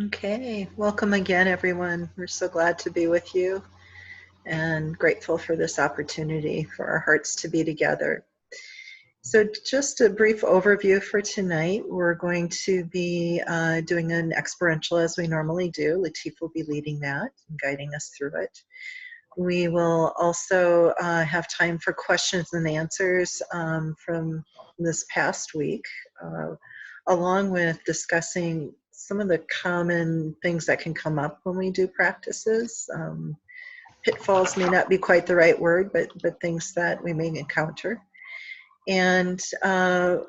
Okay, welcome again, everyone. We're so glad to be with you and grateful for this opportunity for our hearts to be together. So just a brief overview for tonight. We're going to be doing an experiential as we normally do. Latif will be leading that and guiding us through it. We will also have time for questions and answers from this past week, along with discussing some of the common things that can come up when we do practices. Pitfalls may not be quite the right word, but things that we may encounter. And to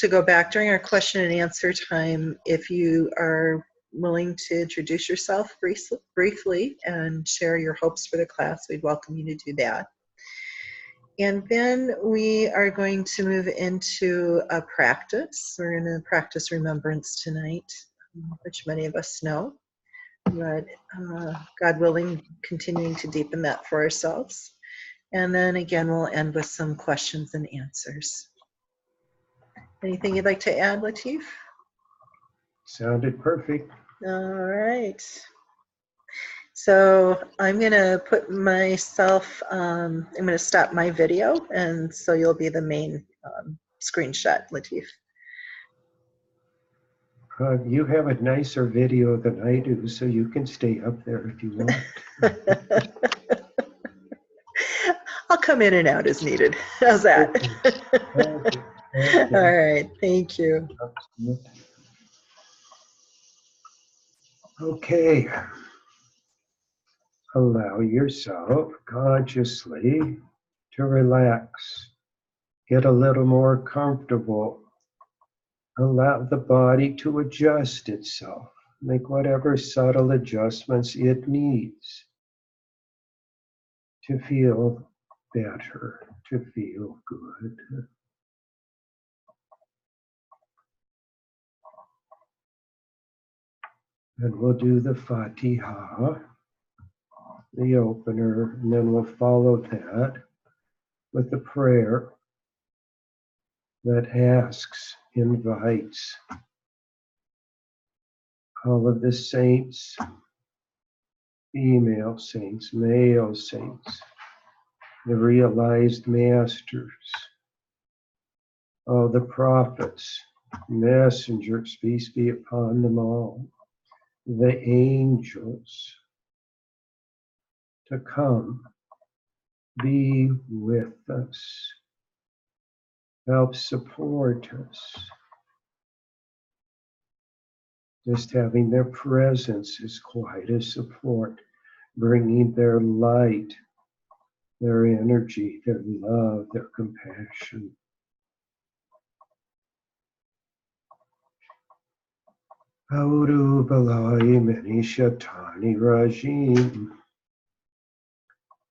go back, during our question and answer time, if you are willing to introduce yourself briefly and share your hopes for the class, we'd welcome you to do that. And then we are going to move into a practice. We're going to practice remembrance tonight, which many of us know, but God willing, continuing to deepen that for ourselves. And then again, we'll end with some questions and answers. Anything you'd like to add, Latif? Sounded perfect. All right. So I'm going to put myself, I'm going to stop my video, and so you'll be the main screenshot, Latif. You have a nicer video than I do, so you can stay up there if you want. I'll come in and out as needed. How's that? Okay. All right. Thank you. Okay. Allow yourself consciously to relax. Get a little more comfortable. Allow the body to adjust itself. Make whatever subtle adjustments it needs to feel better, to feel good. And we'll do the Fatiha, the opener, and then we'll follow that with a prayer that asks, invites all of the saints, female saints, male saints, the realized masters, all the prophets, messengers, peace be upon them all, the angels, to come be with us, help support us. Just having their presence is quite a support, bringing their light, their energy, their love, their compassion. Audu Balai Mani Shatani Rajim.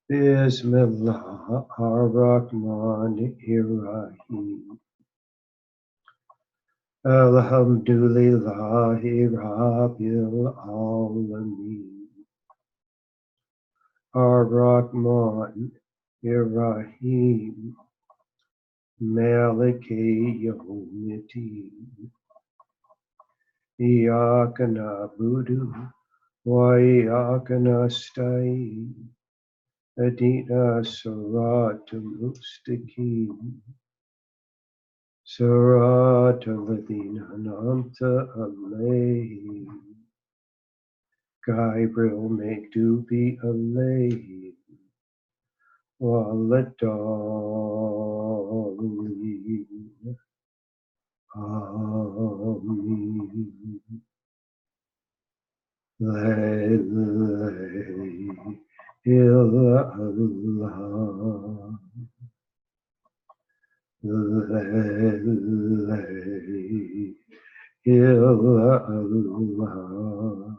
Bismillah ar-Rahman ar-Rahim. Alhamdulillahi Rabbil Alameen. Ar-Rahman ar-Rahim. Maliki Yawmiddin. Iyyaka na'budu wa iyyaka nasta'in. Ihdina siratal mustaqim. Siratal ladzina an'amta alayhim. Gabriel Maghdubi alayhim. Waladallin. Amin. La ilaha illallah. La ilaha illallah.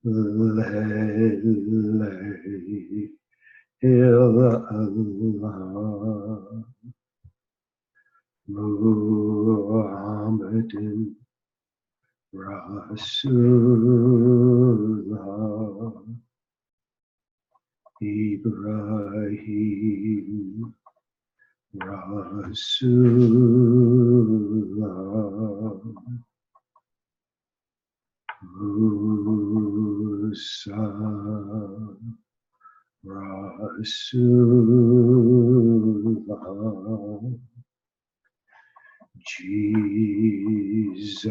La ilaha illallah. Muhammadin Rasulullah. Ibrahim Rasulullah. Rasulullah, Jesus,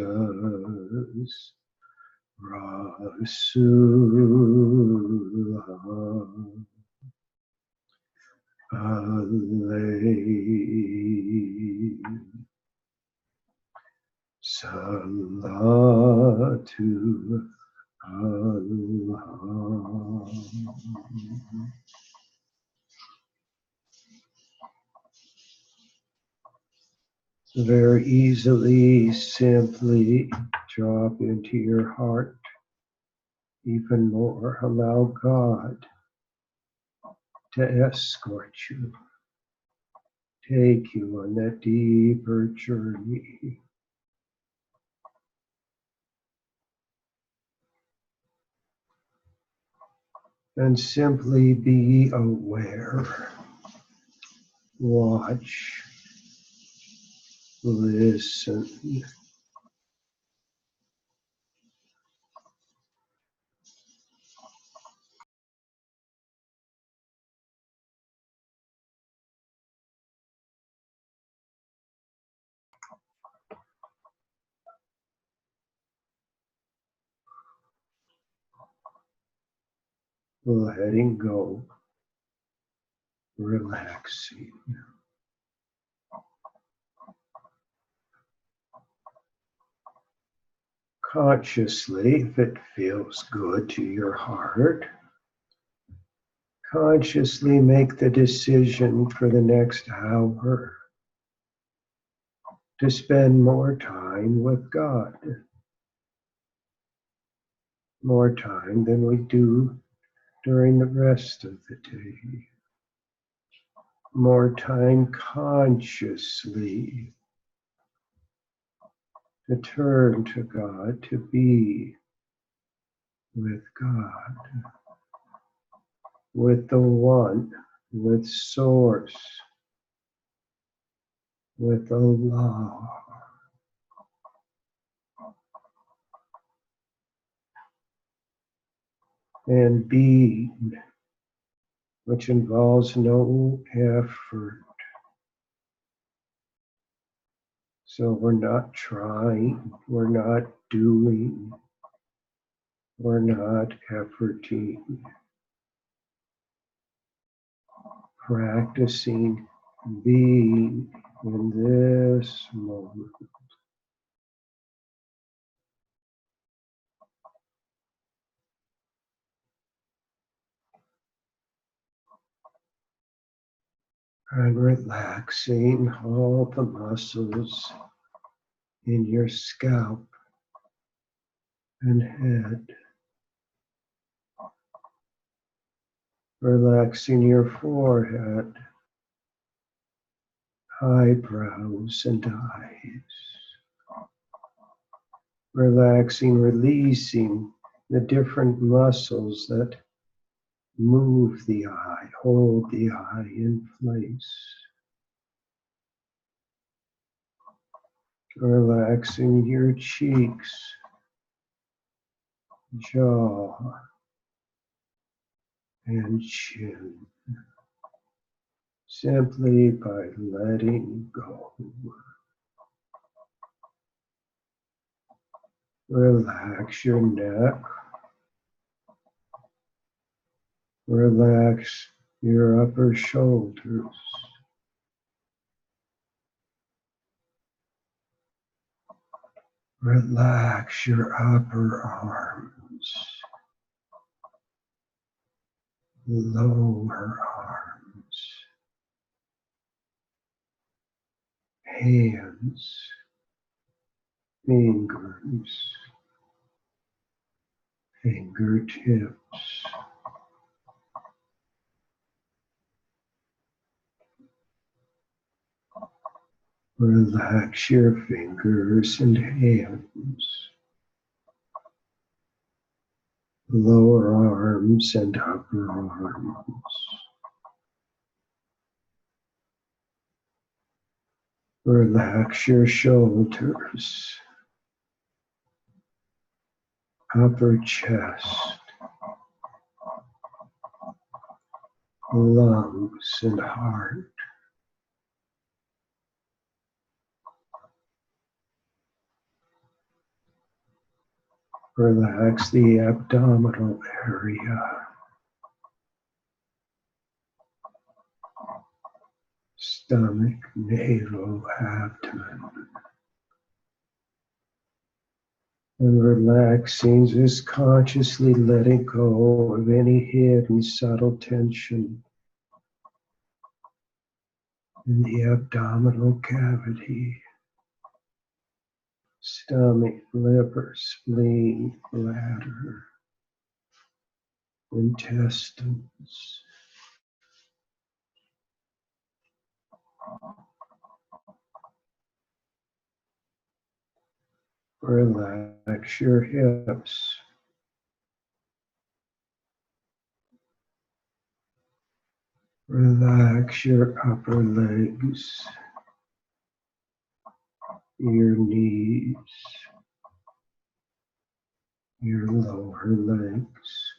Rasulullah, alayhi salatu Allah. Very easily, simply drop into your heart even more. Allow God to escort you, take you on that deeper journey. And simply be aware, watch, listen. Letting go, relaxing. Consciously, if it feels good to your heart, consciously make the decision for the next hour to spend more time with God, more time than we do during the rest of the day, more time consciously to turn to God, to be with God, with the One, with Source, with Allah. And being, which involves no effort. So we're not trying, we're not doing, we're not efforting. Practicing being in this moment. And relaxing all the muscles in your scalp and head. Relaxing your forehead, eyebrows and eyes. Relaxing, releasing the different muscles that move the eye, hold the eye in place. Relaxing your cheeks, jaw, and chin, simply by letting go. Relax your neck, relax your upper shoulders, relax your upper arms, lower arms, hands, fingers, fingertips. Relax your fingers and hands, lower arms and upper arms. Relax your shoulders, upper chest, lungs and heart. Relax the abdominal area, stomach, navel, abdomen. And relaxing, just consciously letting go of any hidden subtle tension in the abdominal cavity, stomach, liver, spleen, bladder, intestines. Relax your hips. Relax your upper legs, your knees, your lower legs.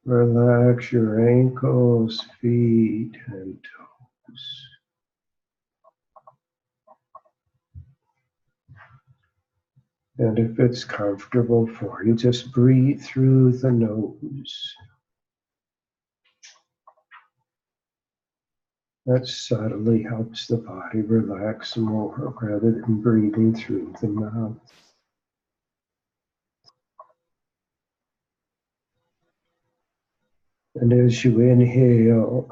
Relax your ankles, feet, and toes. And if it's comfortable for you, just breathe through the nose. That subtly helps the body relax more rather than breathing through the mouth. And as you inhale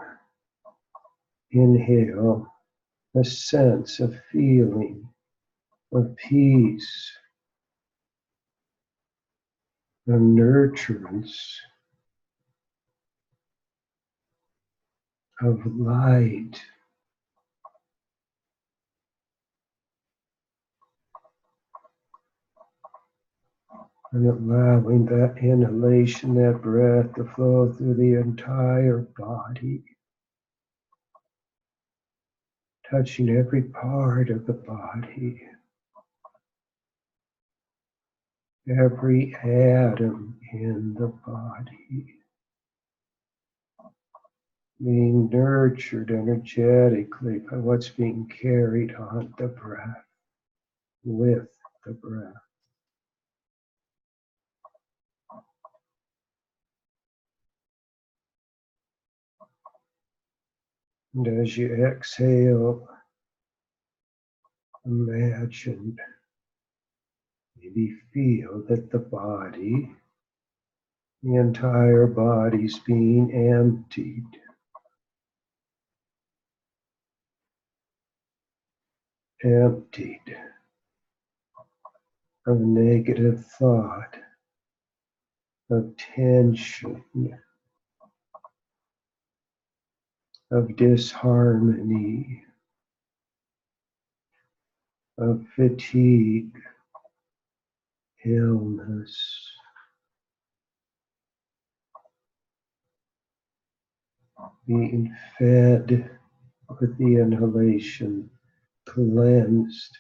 a sense of feeling, of peace, of nurturance, of light. And allowing that inhalation, that breath to flow through the entire body, touching every part of the body, every atom in the body, being nurtured energetically by what's being carried on the breath, with the breath. And as you exhale, imagine, maybe feel that the body, the entire body's being emptied. Emptied of negative thought, of tension, of disharmony, of fatigue, illness. Being fed with the inhalation, cleansed,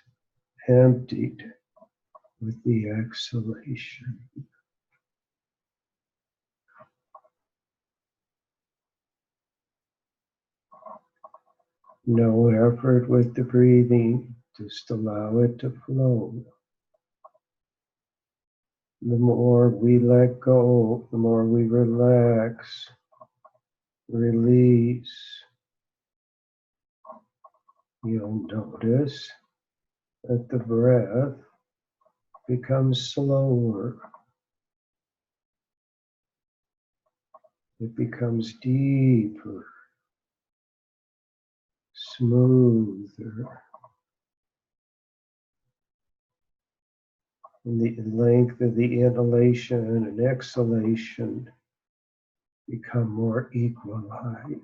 emptied with the exhalation. No effort with the breathing, just allow it to flow. The more we let go, the more we relax, release, you'll notice that the breath becomes slower. It becomes deeper, smoother. And the length of the inhalation and exhalation become more equalized.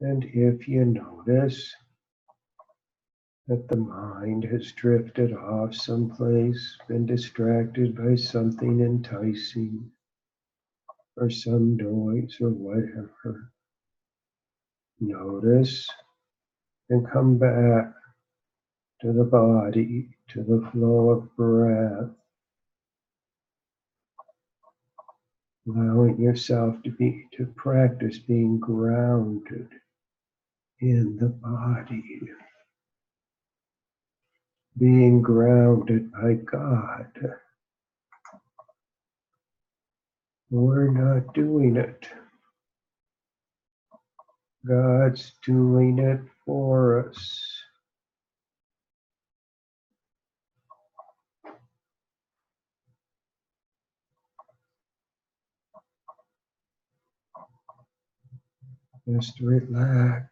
And if you notice that the mind has drifted off someplace, been distracted by something enticing, or some noise or whatever. Notice and come back to the body, to the flow of breath, allowing yourself to practice being grounded in the body, being grounded by God. We're not doing it. God's doing it for us. Just relax.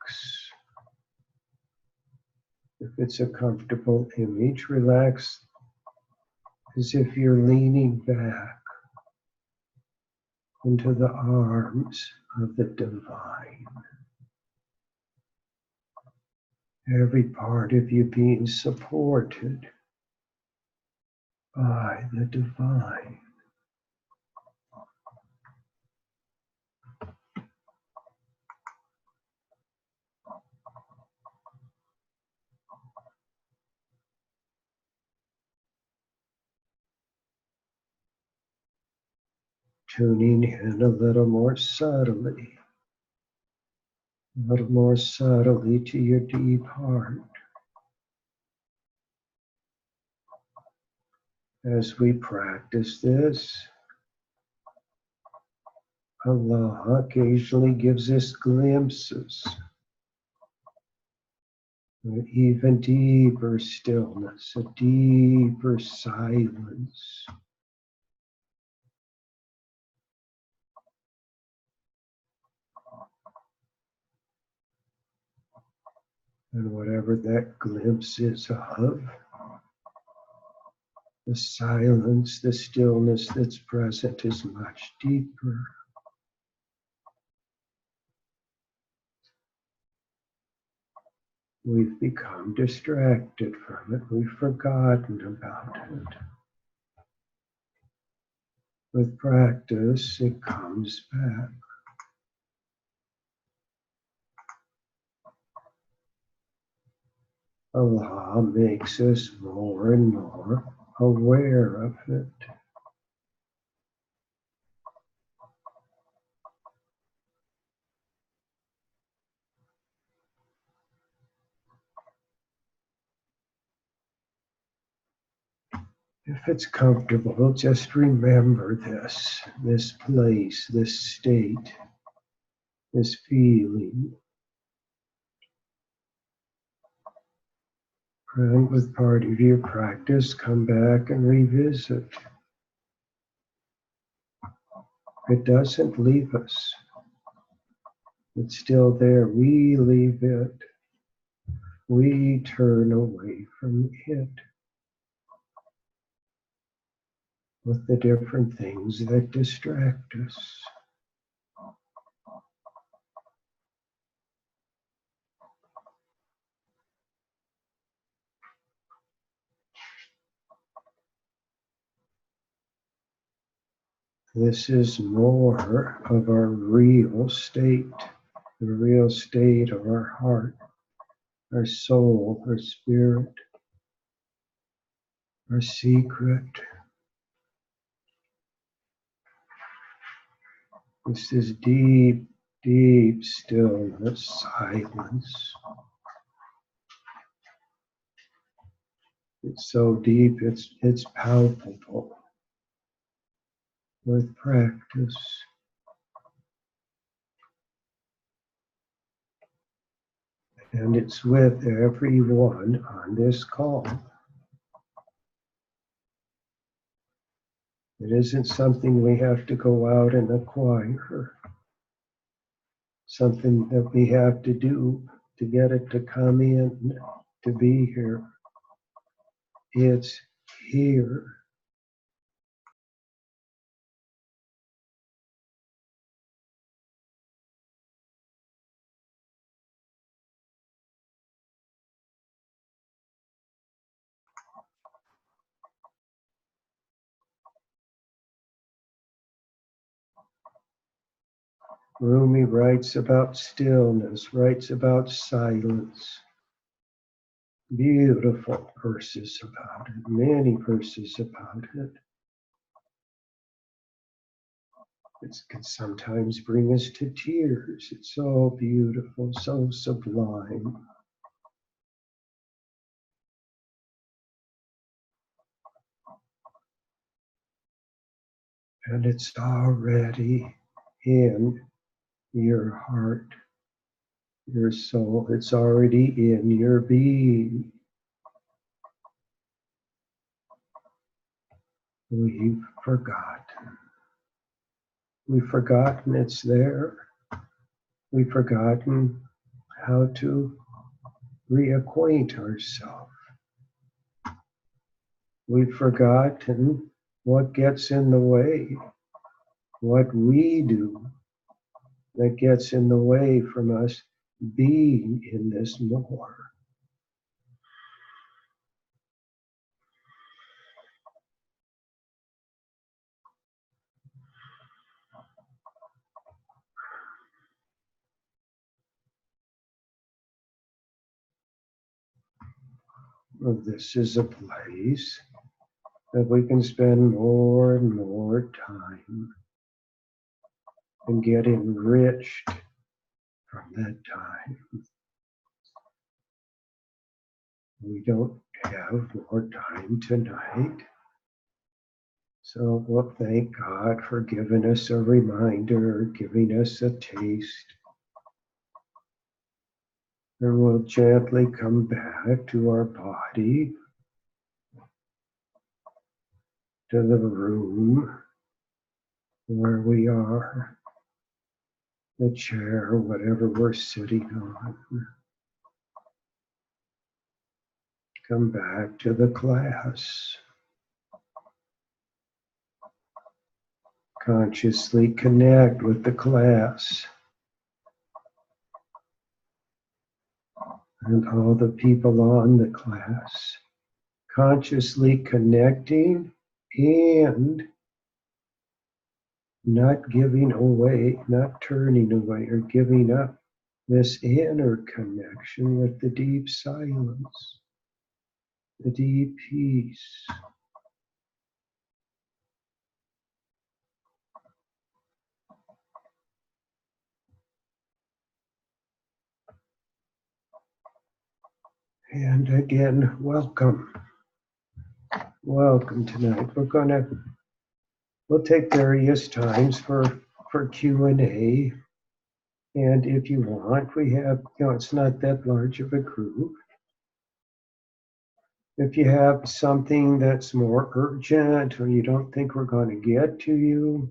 If it's a comfortable image, relax as if you're leaning back into the arms of the divine. Every part of you being supported by the divine. Tuning in a little more subtly to your deep heart. As we practice this, Allah occasionally gives us glimpses of even deeper stillness, a deeper silence. And whatever that glimpse is of, the silence, the stillness that's present is much deeper. We've become distracted from it. We've forgotten about it. With practice, it comes back. Allah makes us more and more aware of it. If it's comfortable, just remember this place, this state, this feeling. And with part of your practice, come back and revisit. It doesn't leave us. It's still there. We leave it. We turn away from it with the different things that distract us. This is more of our real state, the real state of our heart, our soul, our spirit, our secret. This is deep, deep stillness, silence. It's so deep, it's palpable with practice. And it's with everyone on this call. It isn't something we have to go out and acquire, something that we have to do to get it to come in, to be here. It's here. Rumi writes about stillness, writes about silence. Beautiful verses about it, many verses about it. It can sometimes bring us to tears. It's so beautiful, so sublime. And it's already in your heart, your soul. It's already in your being. We've forgotten. We've forgotten it's there. We've forgotten how to reacquaint ourselves. We've forgotten what gets in the way, what we do that gets in the way from us being in this more. Well, this is a place that we can spend more and more time and get enriched from that time. We don't have more time tonight. So we'll thank God for giving us a reminder, giving us a taste. And we'll gently come back to our body, to the room where we are, the chair, whatever we're sitting on. Come back to the class. Consciously connect with the class and all the people on the class. Consciously connecting and not giving away, not turning away or giving up this inner connection with the deep silence, the deep peace. And again, welcome. Welcome tonight. We'll take various times for Q&A. And if you want, we have, it's not that large of a group. If you have something that's more urgent or you don't think we're going to get to you,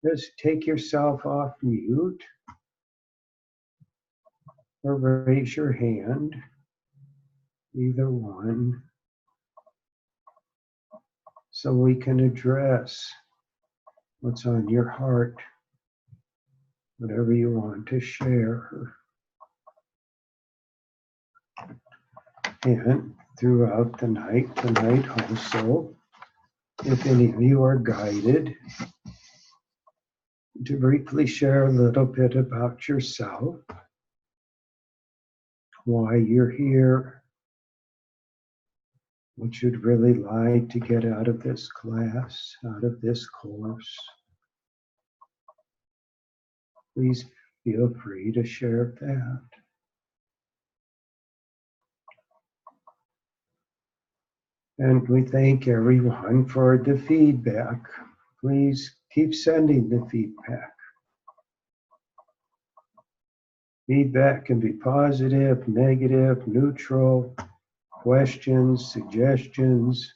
just take yourself off mute or raise your hand, either one, so we can address what's on your heart, whatever you want to share. And throughout the night, tonight also, if any of you are guided to briefly share a little bit about yourself, why you're here, what you'd really like to get out of this class, out of this course, please feel free to share that. And we thank everyone for the feedback. Please keep sending the feedback. Feedback can be positive, negative, neutral, questions, suggestions,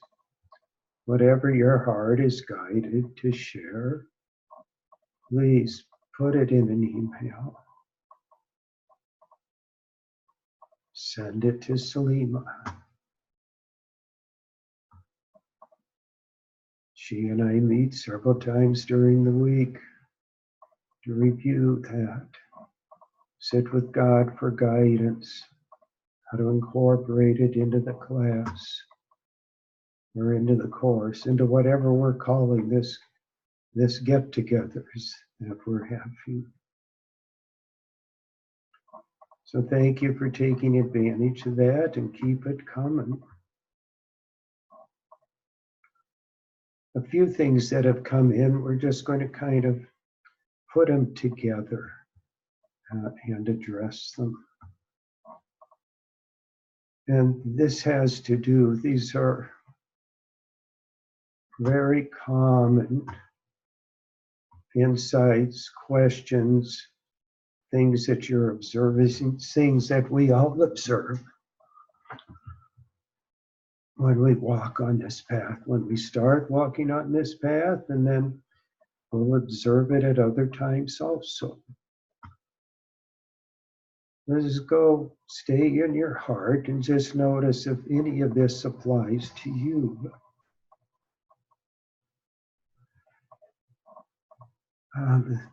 whatever your heart is guided to share. Please put it in an email. Send it to Salima. She and I meet several times during the week to review that. Sit with God for guidance, how to incorporate it into the class or into the course, into whatever we're calling this get-togethers that we're having. So thank you for taking advantage of that and keep it coming. A few things that have come in, we're just going to kind of put them together and address them. And this has to do, these are very common insights, questions, things that you're observing, things that we all observe when we walk on this path, when we start walking on this path, and then we'll observe it at other times also. Let's go stay in your heart and just notice if any of this applies to you.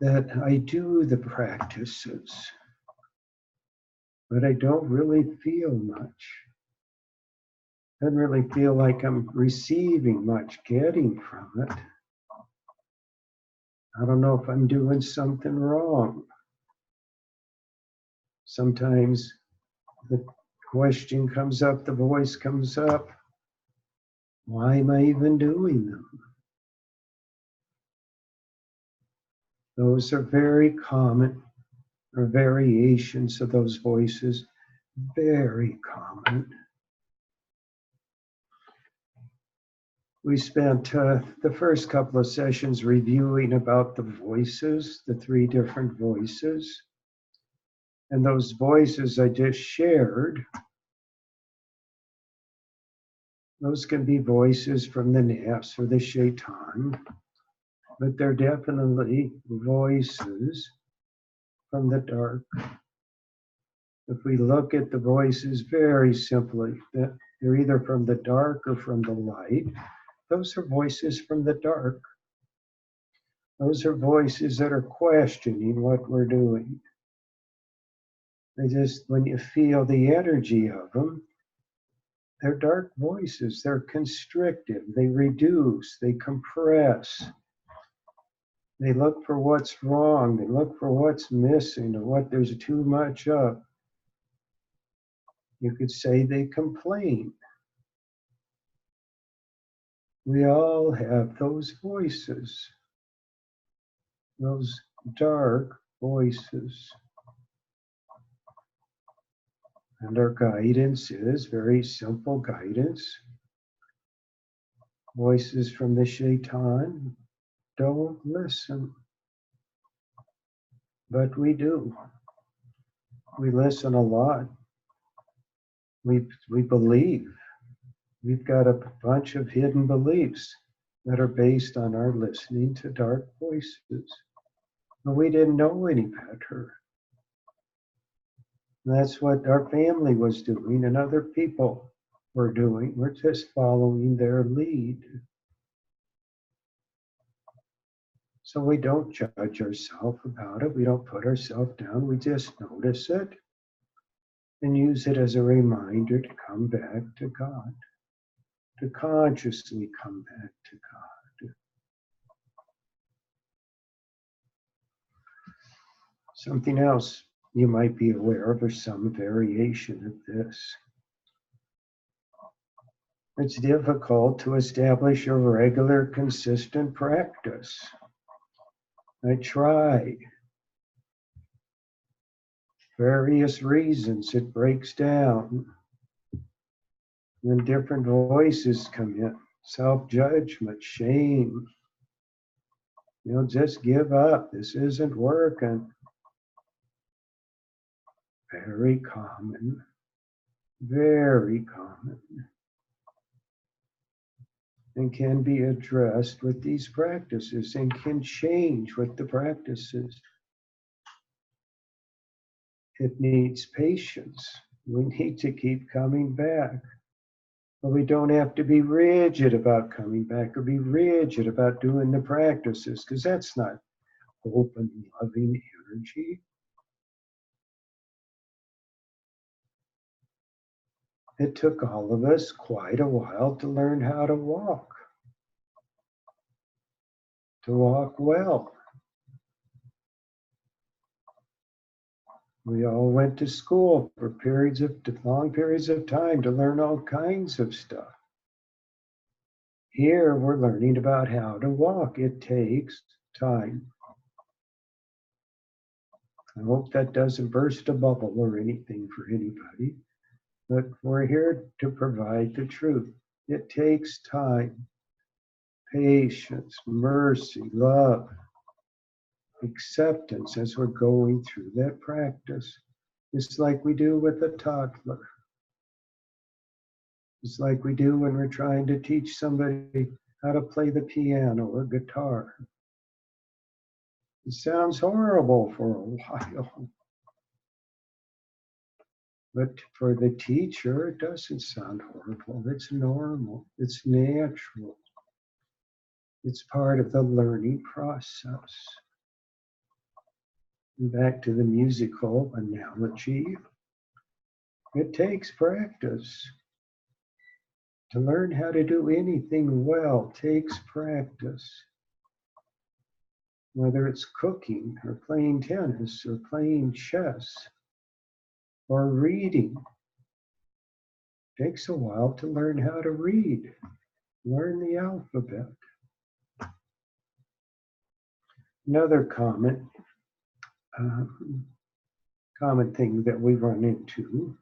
That I do the practices, but I don't really feel much. Doesn't really feel like I'm receiving much, getting from it. I don't know if I'm doing something wrong. Sometimes the question comes up, the voice comes up. Why am I even doing them? Those are very common, or variations of those voices, very common. We spent the first couple of sessions reviewing about the voices, the 3 different voices. And those voices I just shared, those can be voices from the nafs or the shaitan, but they're definitely voices from the dark. If we look at the voices very simply, that they're either from the dark or from the light, those are voices from the dark. Those are voices that are questioning what we're doing. They just, when you feel the energy of them, they're dark voices. They're constrictive. They reduce. They compress. They look for what's wrong. They look for what's missing or what there's too much of. You could say they complain. We all have those voices, those dark voices. And our guidance is very simple guidance. Voices from the shaitan, don't listen. But we do. We listen a lot. We believe. We've got a bunch of hidden beliefs that are based on our listening to dark voices. But we didn't know any better. That's what our family was doing and other people were doing. We're just following their lead. So we don't judge ourselves about it. We don't put ourselves down. We just notice it and use it as a reminder to come back to God, to consciously come back to God. Something else you might be aware of, or some variation of this. It's difficult to establish a regular, consistent practice. I tried. Various reasons it breaks down. When different voices come in, self-judgment, shame. Just give up. This isn't working. Very common. Very common. And can be addressed with these practices and can change with the practices. It needs patience. We need to keep coming back. But we don't have to be rigid about coming back or be rigid about doing the practices, because that's not open, loving energy. It took all of us quite a while to learn how to walk well. We all went to school for long periods of time to learn all kinds of stuff. Here we're learning about how to walk. It takes time. I hope that doesn't burst a bubble or anything for anybody, but we're here to provide the truth. It takes time, patience, mercy, love, acceptance as we're going through that practice. It's like we do with a toddler. It's like we do when we're trying to teach somebody how to play the piano or guitar. It sounds horrible for a while. But for the teacher, it doesn't sound horrible. It's normal. It's natural. It's part of the learning process. And back to the musical analogy. It takes practice. To learn how to do anything well takes practice. Whether it's cooking or playing tennis or playing chess or reading. It takes a while to learn how to read, learn the alphabet. Another common thing that we run into,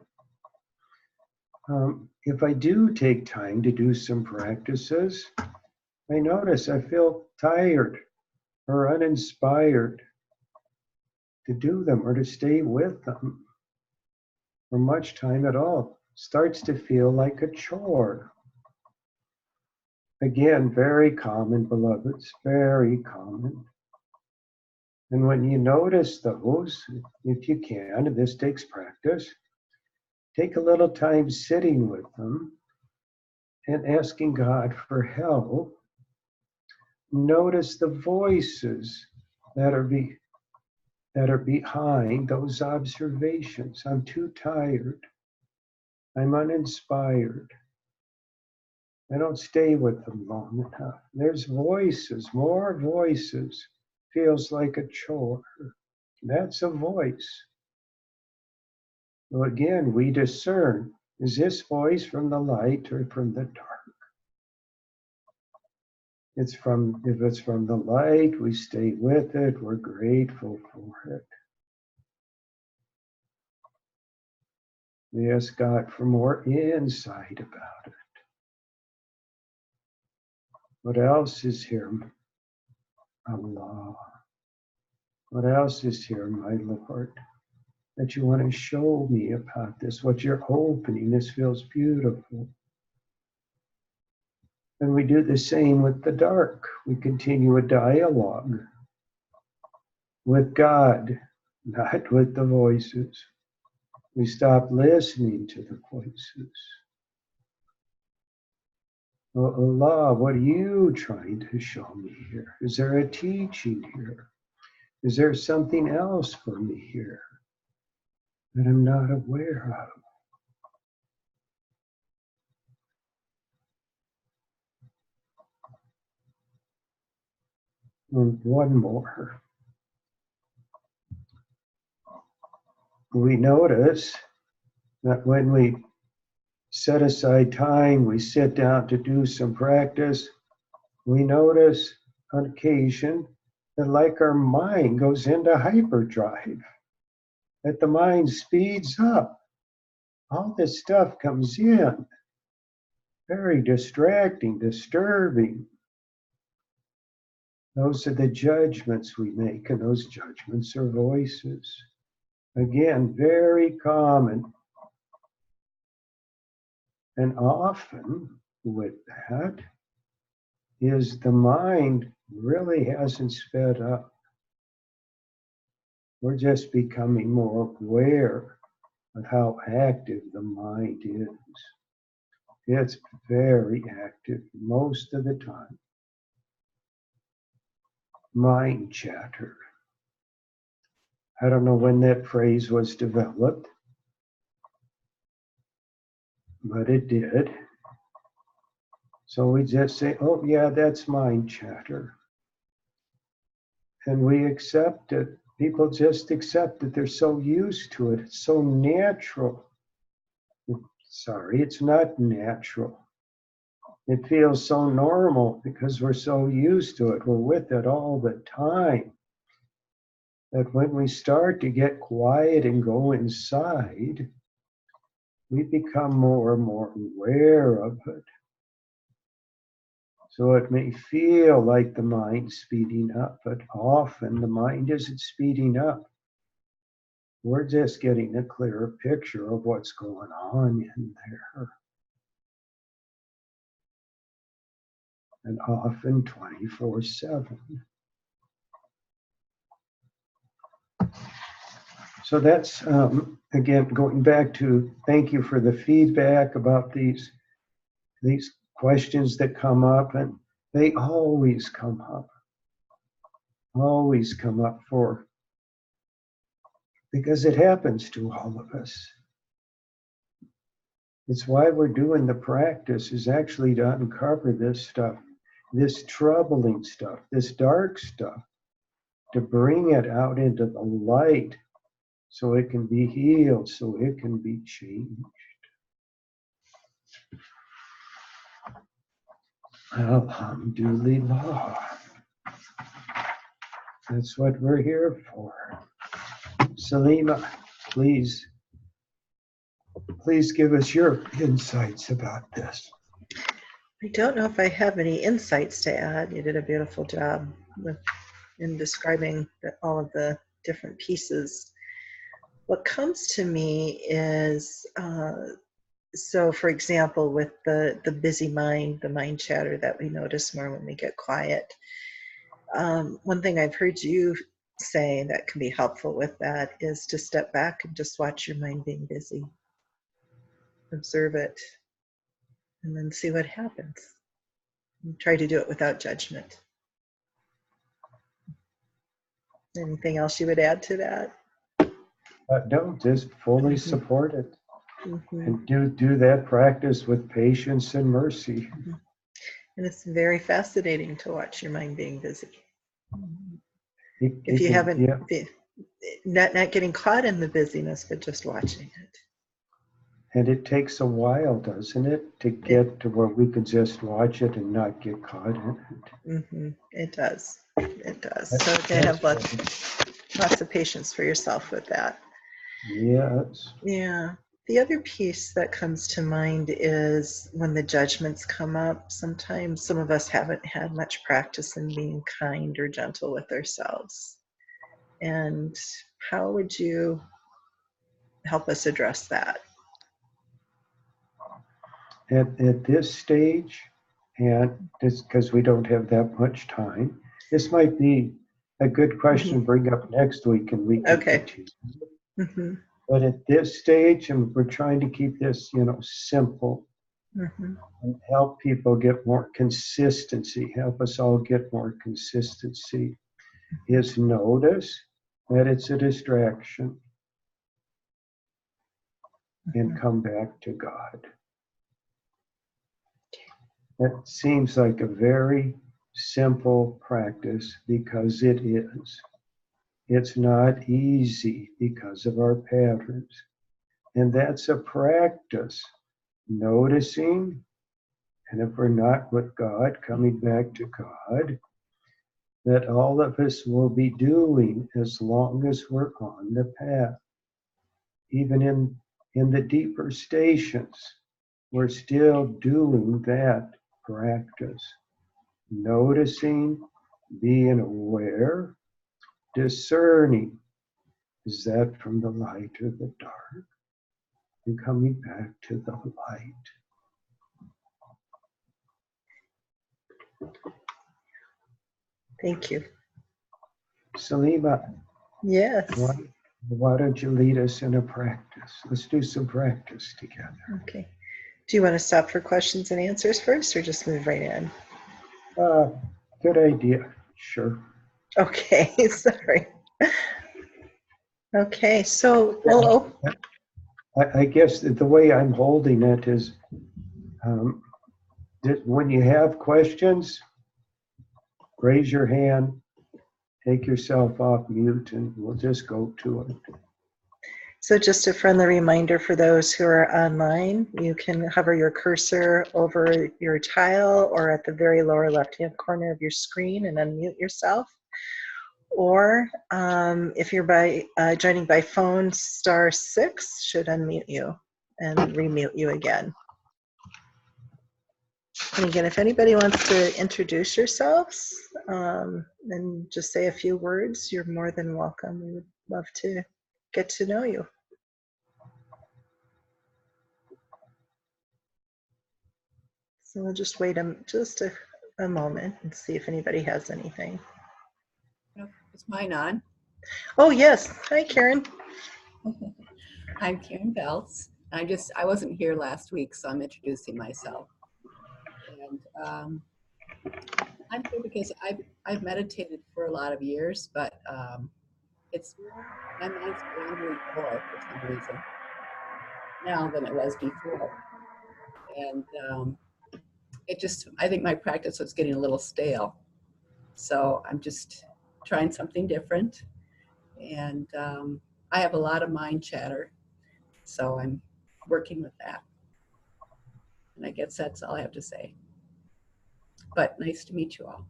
if I do take time to do some practices, I notice I feel tired or uninspired to do them or to stay with them for much time at all. Starts to feel like a chore. Again, very common, beloveds, very common. And when you notice those, if you can, and this takes practice, take a little time sitting with them and asking God for help. Notice the voices that are behind those observations. I'm too tired. I'm uninspired. I don't stay with them long enough. There's voices, more voices. Feels like a chore. That's a voice. So again, we discern, is this voice from the light or from the dark? If it's from the light, we stay with it, we're grateful for it. We ask God for more insight about it. What else is here? Allah. What else is here, my Lord, that you want to show me about this? What you're opening, this feels beautiful. And we do the same with the dark. We continue a dialogue with God, not with the voices. We stop listening to the voices. Oh, Allah, what are you trying to show me here? Is there a teaching here? Is there something else for me here that I'm not aware of? And one more. We notice that when we set aside time, we sit down to do some practice, we notice on occasion that like our mind goes into hyperdrive, that the mind speeds up. All this stuff comes in, very distracting, disturbing. Those are the judgments we make, and those judgments are voices. Again, very common. And often with that is the mind really hasn't sped up. We're just becoming more aware of how active the mind is. It's very active most of the time. Mind chatter. I don't know when that phrase was developed, but it did. So we just say, oh yeah, that's mind chatter. And we accept it People just accept that they're so used to it. It's so natural. Sorry, it's not natural. It feels so normal because we're so used to it. We're with it all the time. That when we start to get quiet and go inside, we become more and more aware of it. So it may feel like the mind's speeding up, but often the mind isn't speeding up. We're just getting a clearer picture of what's going on in there. And often 24/7. So that's, again, going back to thank you for the feedback about these questions that come up, and they always come up because it happens to all of us. It's why we're doing the practice, is actually to uncover this stuff, this troubling stuff, this dark stuff, to bring it out into the light so it can be healed, so it can be changed. Alhamdulillah. That's what we're here for. Salima, please give us your insights about this. I don't know if I have any insights to add. You did a beautiful job in describing all of the different pieces. What comes to me is, so for example, with the busy mind, the mind chatter that we notice more when we get quiet. One thing I've heard you say that can be helpful with that is to step back and just watch your mind being busy. Observe it, and then see what happens. And try to do it without judgment. Anything else you would add to that? Don't just fully support it. And do that practice with patience and mercy. And it's very fascinating to watch your mind being busy. If you haven't, not getting caught in the busyness, but just watching it. And it takes a while, doesn't it, to get to where we can just watch it and not get caught in it. It does. It does. So you can have lots of patience for yourself with that. Yes. Yeah. The other piece that comes to mind is when the judgments come up. Sometimes some of us haven't had much practice in being kind or gentle with ourselves. And how would you help us address that? At this stage, and it's because we don't have that much time, this might be a good question to bring up next week, and we can continue. But at this stage, and we're trying to keep this, simple, and help people get more consistency, help us all get more consistency, is notice that it's a distraction and come back to God. That seems like a very simple practice because it is. It's not easy because of our patterns. And that's a practice. Noticing, and if we're not with God, coming back to God, that all of us will be doing as long as we're on the path. Even in the deeper stations, we're still doing that practice. Noticing, being aware, discerning. Is that from the light or the dark? And coming back to the light. Thank you. Salima. Yes. Why don't you lead us in a practice? Let's do some practice together. Okay. Do you want to stop for questions and answers first, or just move right in? Good idea. Sure. Okay. Sorry. Okay. So, well, I guess the way I'm holding it is that when you have questions, raise your hand take yourself off mute and we'll just go to it. So just a friendly reminder for those who are online, you can hover your cursor over your tile or at the very lower left-hand corner of your screen and unmute yourself. Or if you're joining by phone, *6 should unmute you and remute you again. And again, if anybody wants to introduce yourselves and just say a few words, you're more than welcome. We would love to get to know you. So we'll just wait just a moment and see if anybody has anything. Is mine on? Oh, yes. Hi, Karen. I'm Karen Belts. I wasn't here last week, so I'm introducing myself. And I'm here because I've meditated for a lot of years, but my mind's wandering more for some reason now than it was before. And I think my practice was getting a little stale. So I'm just trying something different. And I have a lot of mind chatter, so I'm working with that. And I guess that's all I have to say. But nice to meet you all.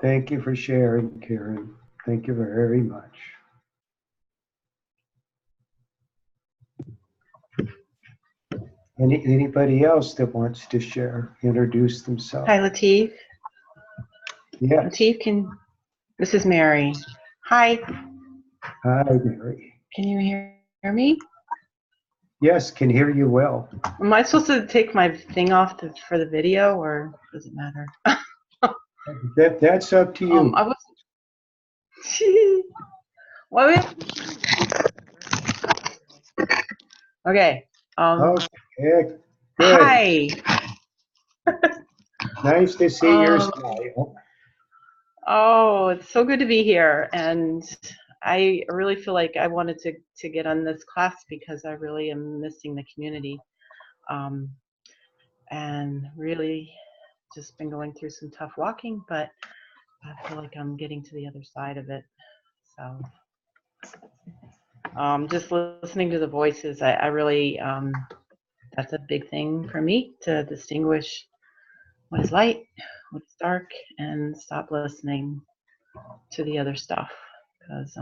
Thank you for sharing, Karen. Thank you very much. Anybody else that wants to share, introduce themselves? Hi, Lateef. Yes. Lateef, this is Mary. Hi. Hi, Mary. Can you hear me? Yes, can hear you well. Am I supposed to take my thing off for the video, or does it matter? That's up to you. I was. What? Okay. Okay, good. Hi. Nice to see your smile. Oh, it's so good to be here, and I really feel like I wanted to get on this class because I really am missing the community, and really just been going through some tough walking, but I feel like I'm getting to the other side of it. So just listening to the voices, I really, that's a big thing for me, to distinguish what is light, what is dark, and stop listening to the other stuff, because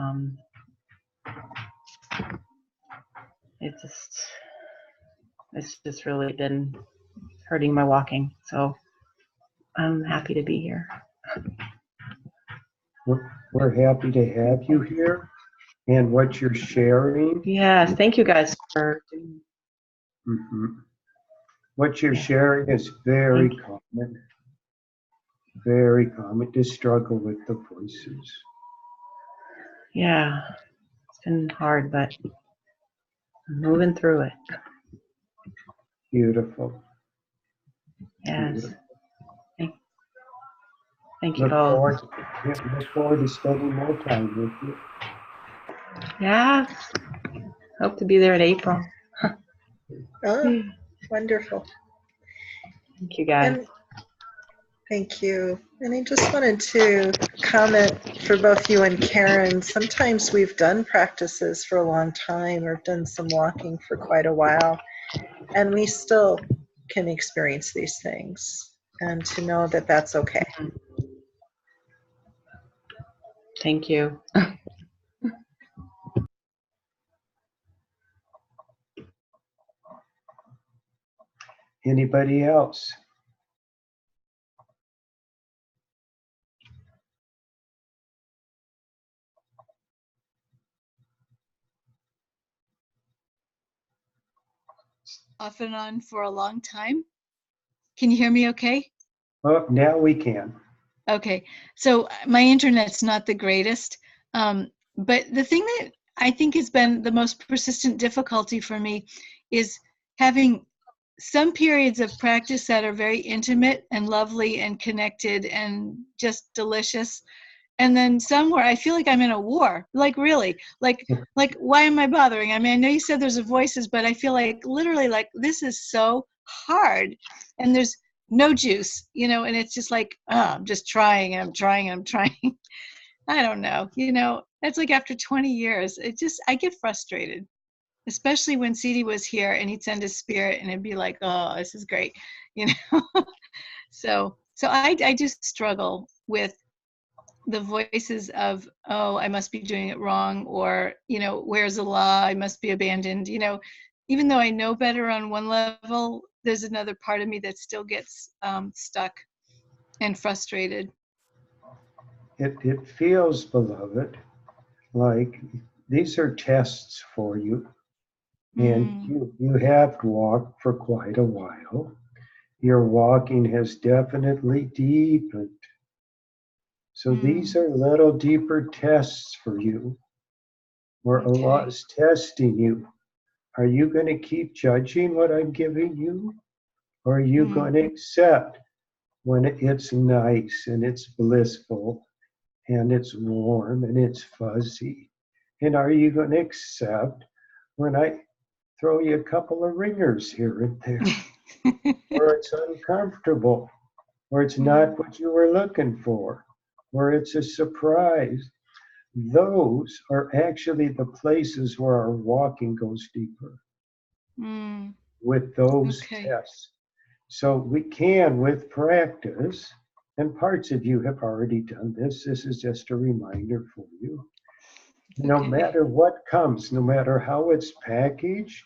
it's just really been hurting my walking. So I'm happy to be here. We're happy to have you here and what you're sharing. Yes, thank you guys for doing. What you're sharing is very common to struggle with the voices. Yeah, it's been hard, but I'm moving through it. Beautiful. Yes. Beautiful. Thank you Look both. forward to spending more time with you. Yeah. Hope to be there in April. Oh, wonderful. Thank you, guys. And thank you. And I just wanted to comment for both you and Karen. Sometimes we've done practices for a long time or done some walking for quite a while, and we still can experience these things, and to know that that's okay. Thank you. Anybody else? Off and on for a long time. Can you hear me okay? Oh, now we can. Okay, so my internet's not the greatest, but the thing that I think has been the most persistent difficulty for me is having some periods of practice that are very intimate and lovely and connected and just delicious. And then some where I feel like I'm in a war, like really, like why am I bothering? I mean, I know you said there's voices, but I feel like literally like this is so hard. And there's no juice, and it's just like, oh, I'm just trying and I'm trying and I'm trying. I don't know, it's like after 20 years, I get frustrated, especially when CD was here and he'd send his spirit and it'd be like, oh, this is great, you know. So I just struggle with the voices of, oh, I must be doing it wrong, or, where's the law? I must be abandoned. Even though I know better on one level, there's another part of me that still gets stuck and frustrated. It feels, beloved, like these are tests for you. And you have walked for quite a while. Your walking has definitely deepened. So these are little deeper tests for you, where Allah is testing you. Are you going to keep judging what I'm giving you? Or are you going to accept when it's nice and it's blissful and it's warm and it's fuzzy? And are you going to accept when I throw you a couple of ringers here and there, or it's uncomfortable, or it's not what you were looking for, or it's a surprise? Those are actually the places where our walking goes deeper with those tests. So we can, with practice, and parts of you have already done this. This is just a reminder for you. No matter what comes, no matter how it's packaged,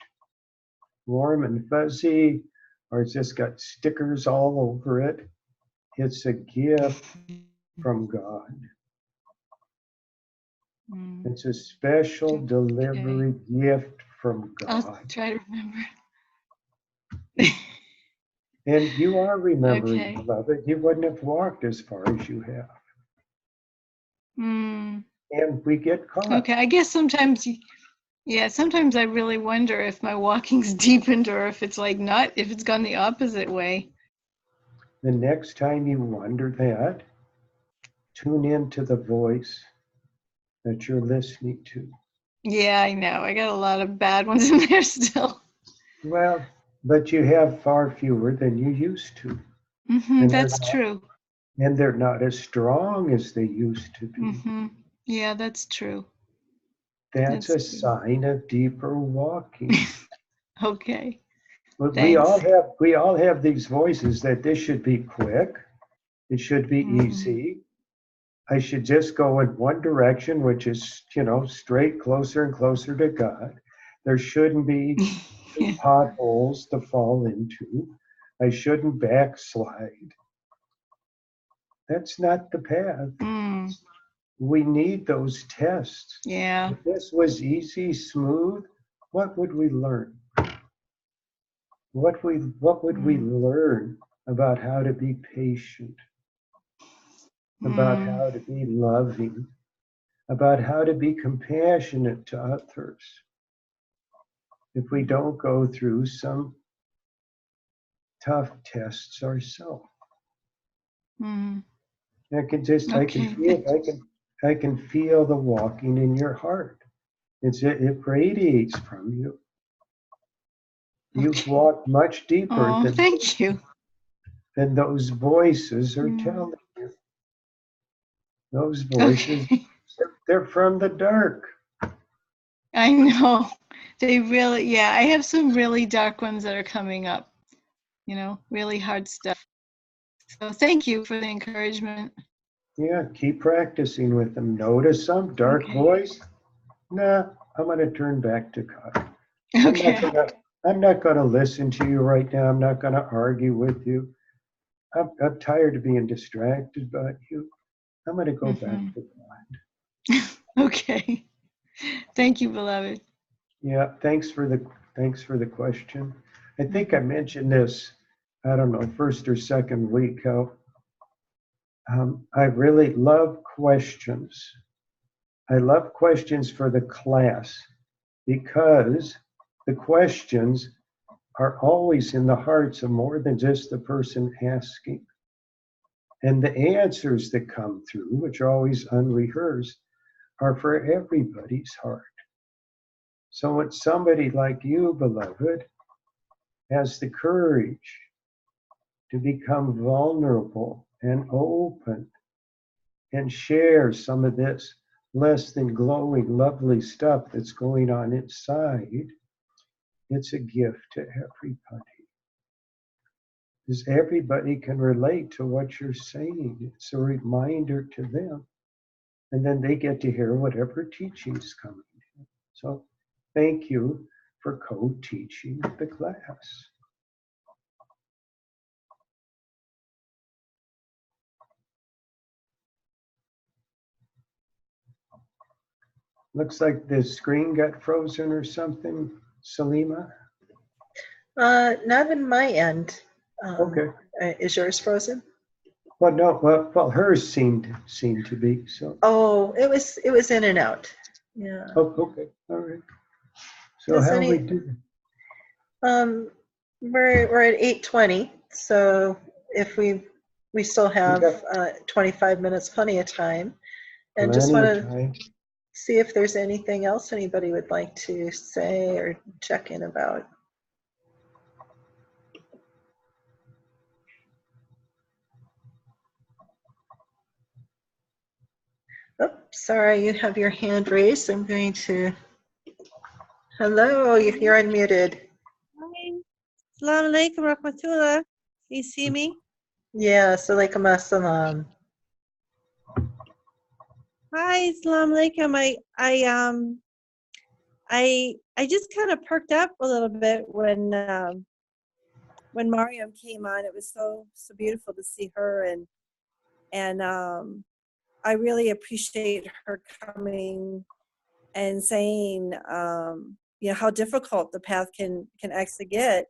warm and fuzzy, or it's just got stickers all over it, it's a gift from God. It's a special delivery gift from God. I'll try to remember. And you are remembering, beloved. You wouldn't have walked as far as you have. And we get caught. Okay, I guess sometimes, sometimes I really wonder if my walking's deepened or if it's like not, if it's gone the opposite way. The next time you wonder that, tune into the voice that you're listening to. Yeah, I know. I got a lot of bad ones in there still. Well, but you have far fewer than you used to. That's true. And they're not as strong as they used to be. Yeah, that's true. That's a sign of deeper walking. Okay. But we all have these voices that this should be quick. It should be easy. I should just go in one direction, which is, straight closer and closer to God. There shouldn't be potholes to fall into. I shouldn't backslide. That's not the path. We need those tests. Yeah. If this was easy, smooth, what would we learn? What would we learn about how to be patient, about how to be loving, about how to be compassionate to others, if we don't go through some tough tests ourselves? I can feel the walking in your heart. It radiates from you. You've walked much deeper than those voices are telling you. Those voices, they're from the dark. I know. They really, I have some really dark ones that are coming up, really hard stuff. So thank you for the encouragement. Yeah, keep practicing with them. Notice some dark voice. Nah, I'm going to turn back to God. I'm not going to listen to you right now. I'm not going to argue with you. I'm tired of being distracted by you. I'm going to go back to God. Okay. Thank you, beloved. Yeah, thanks for the question. I think I mentioned this, I don't know, first or second week, how I really love questions. I love questions for the class because the questions are always in the hearts of more than just the person asking. And the answers that come through, which are always unrehearsed, are for everybody's heart. So when somebody like you, beloved, has the courage to become vulnerable and open and share some of this less than glowing, lovely stuff that's going on inside, it's a gift to everybody. Because everybody can relate to what you're saying. It's a reminder to them. And then they get to hear whatever teaching is coming. So thank you for co-teaching the class. Looks like the screen got frozen or something, Salima. Not in my end. Okay. Is yours frozen? Well, no. Well, hers seemed to be so. Oh, it was in and out. Yeah. Oh, okay. All right. So Does how any- we do? We're at 8:20, so if we still have 25 minutes, plenty of time, and just Plenty want of to time. see if there's anything else anybody would like to say or check in about. Oh, sorry, you have your hand raised. I'm going to. Hello, you're unmuted. Hi. Assalamu alaikum rahmatullah. You see me? Yes, alaikum assalam. Hi, assalamu alaikum. I just kind of perked up a little bit when Mariam came on. It was so beautiful to see her, and I really appreciate her coming and saying how difficult the path can actually get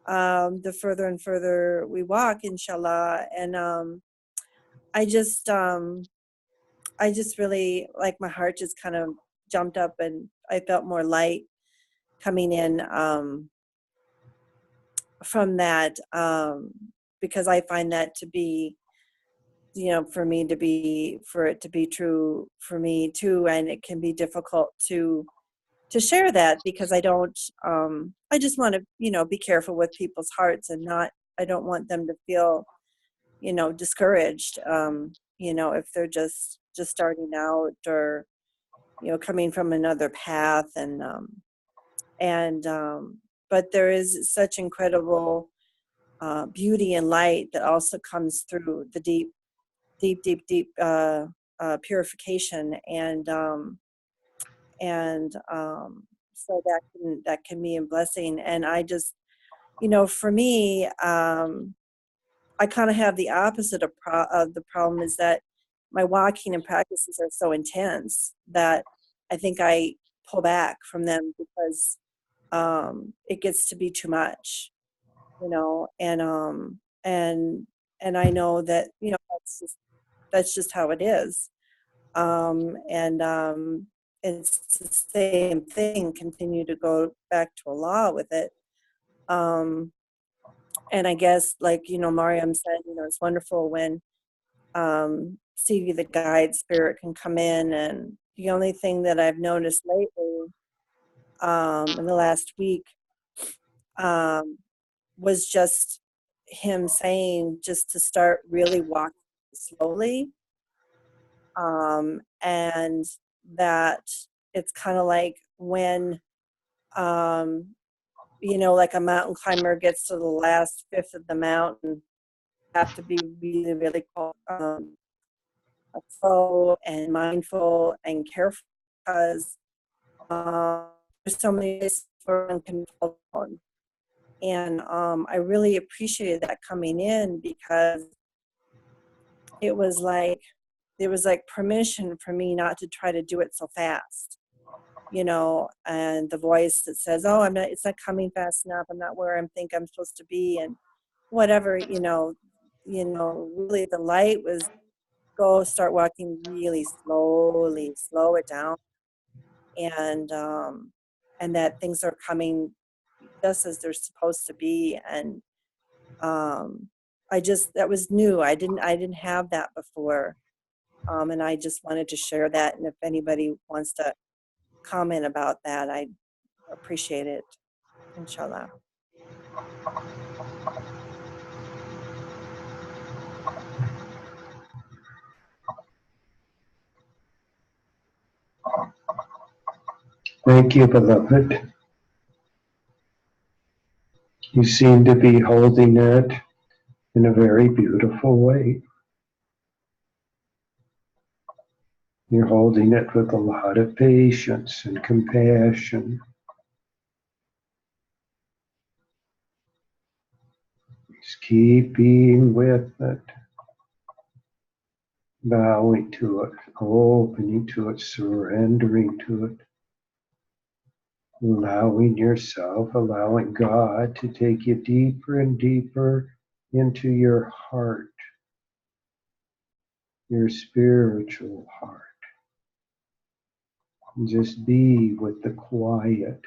the further and further we walk, inshallah. And I just really, like, my heart just kind of jumped up, and I felt more light coming in from that, because I find that to be, for it to be true for me too. And it can be difficult to share that, because I don't, I just want to, be careful with people's hearts, and I don't want them to feel, discouraged, if they're just starting out, or, coming from another path. But there is such incredible beauty and light that also comes through the deep purification. So that can be a blessing. And I just, for me, I kind of have the opposite of the problem, is that my walking and practices are so intense that I think I pull back from them, because it gets to be too much, and I know that, that's just how it is. It's the same thing, continue to go back to Allah with it. And I guess, like, Mariam said, it's wonderful when Stevie, the guide spirit, can come in. And the only thing that I've noticed lately, in the last week, was just him saying just to start really walking slowly, and that it's kind of like when like a mountain climber gets to the last fifth of the mountain, have to be really, really slow and mindful and careful, because there's so many places where one can fall down. And I really appreciated that coming in, because it was like permission for me not to try to do it so fast, and the voice that says, oh, it's not coming fast enough, I'm not where I think I'm supposed to be, and whatever, really the light was, go start walking really slowly, slow it down, and that things are coming just as they're supposed to be. And that was new. I didn't have that before, and I just wanted to share that. And if anybody wants to comment about that, I appreciate it, inshallah. Thank you, beloved. You seem to be holding it in a very beautiful way. You're holding it with a lot of patience and compassion. Just keep being with it, bowing to it, opening to it, surrendering to it, allowing yourself, allowing God to take you deeper and deeper into your heart, your spiritual heart. And just be with the quiet,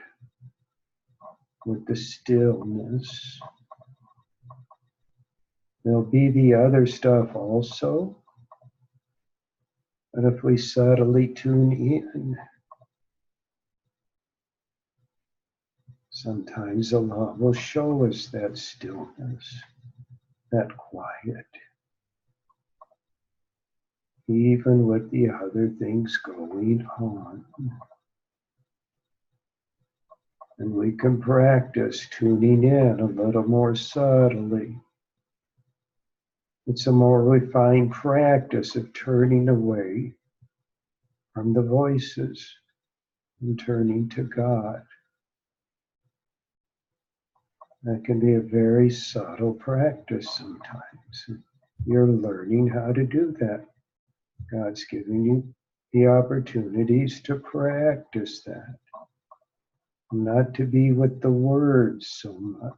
with the stillness. There'll be the other stuff also. But if we subtly tune in, sometimes Allah will show us that stillness, that quiet, even with the other things going on. And we can practice tuning in a little more subtly. It's a more refined practice of turning away from the voices and turning to God. That can be a very subtle practice sometimes. You're learning how to do that. God's giving you the opportunities to practice that. Not to be with the words so much,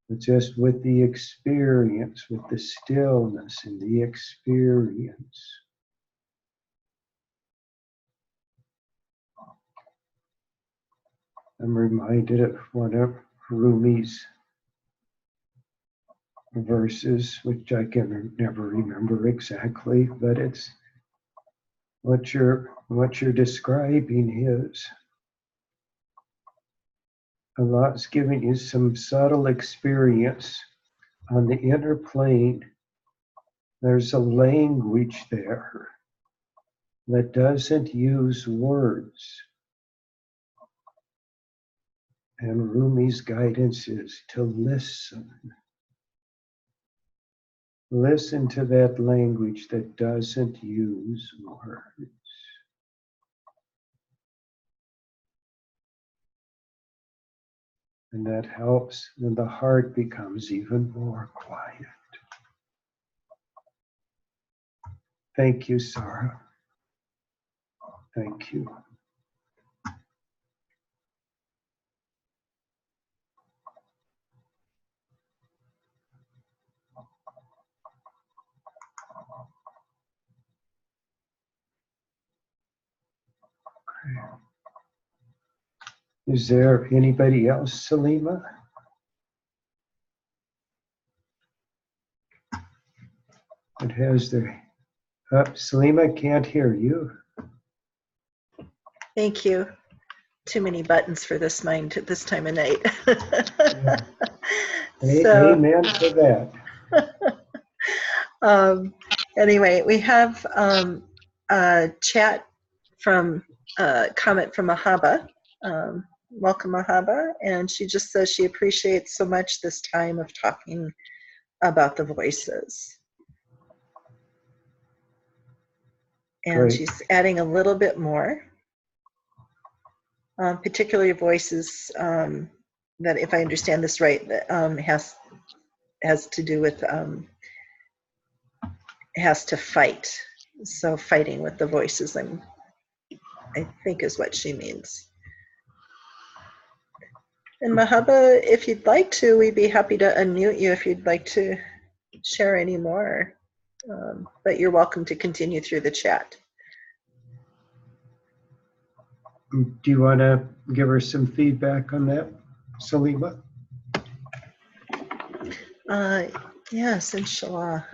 but just with the experience, with the stillness and the experience. I'm reminded of one of Rumi's verses, which I can never remember exactly, but it's what you're describing is Allah's giving you some subtle experience on the inner plane. There's a language there that doesn't use words. And Rumi's guidance is to listen. Listen to that language that doesn't use words. And that helps when the heart becomes even more quiet. Thank you, Sarah. Thank you. Is there anybody else, Salima? That has their... Salima, can't hear you. Thank you. Too many buttons for this mind at this time of night. Yeah. So, Amen to that. anyway, we have a chat from a comment from Mahaba. Welcome, Mahaba. And she just says she appreciates so much this time of talking about the voices. And Great. she's adding a little bit more, particularly voices that, if I understand this right, has to do with, has to fight. So fighting with the voices, I think is what she means. And Mahaba, if you'd like to, we'd be happy to unmute you if you'd like to share any more. But you're welcome to continue through the chat. Do you want to give her some feedback on that, Salima? Yes, inshallah.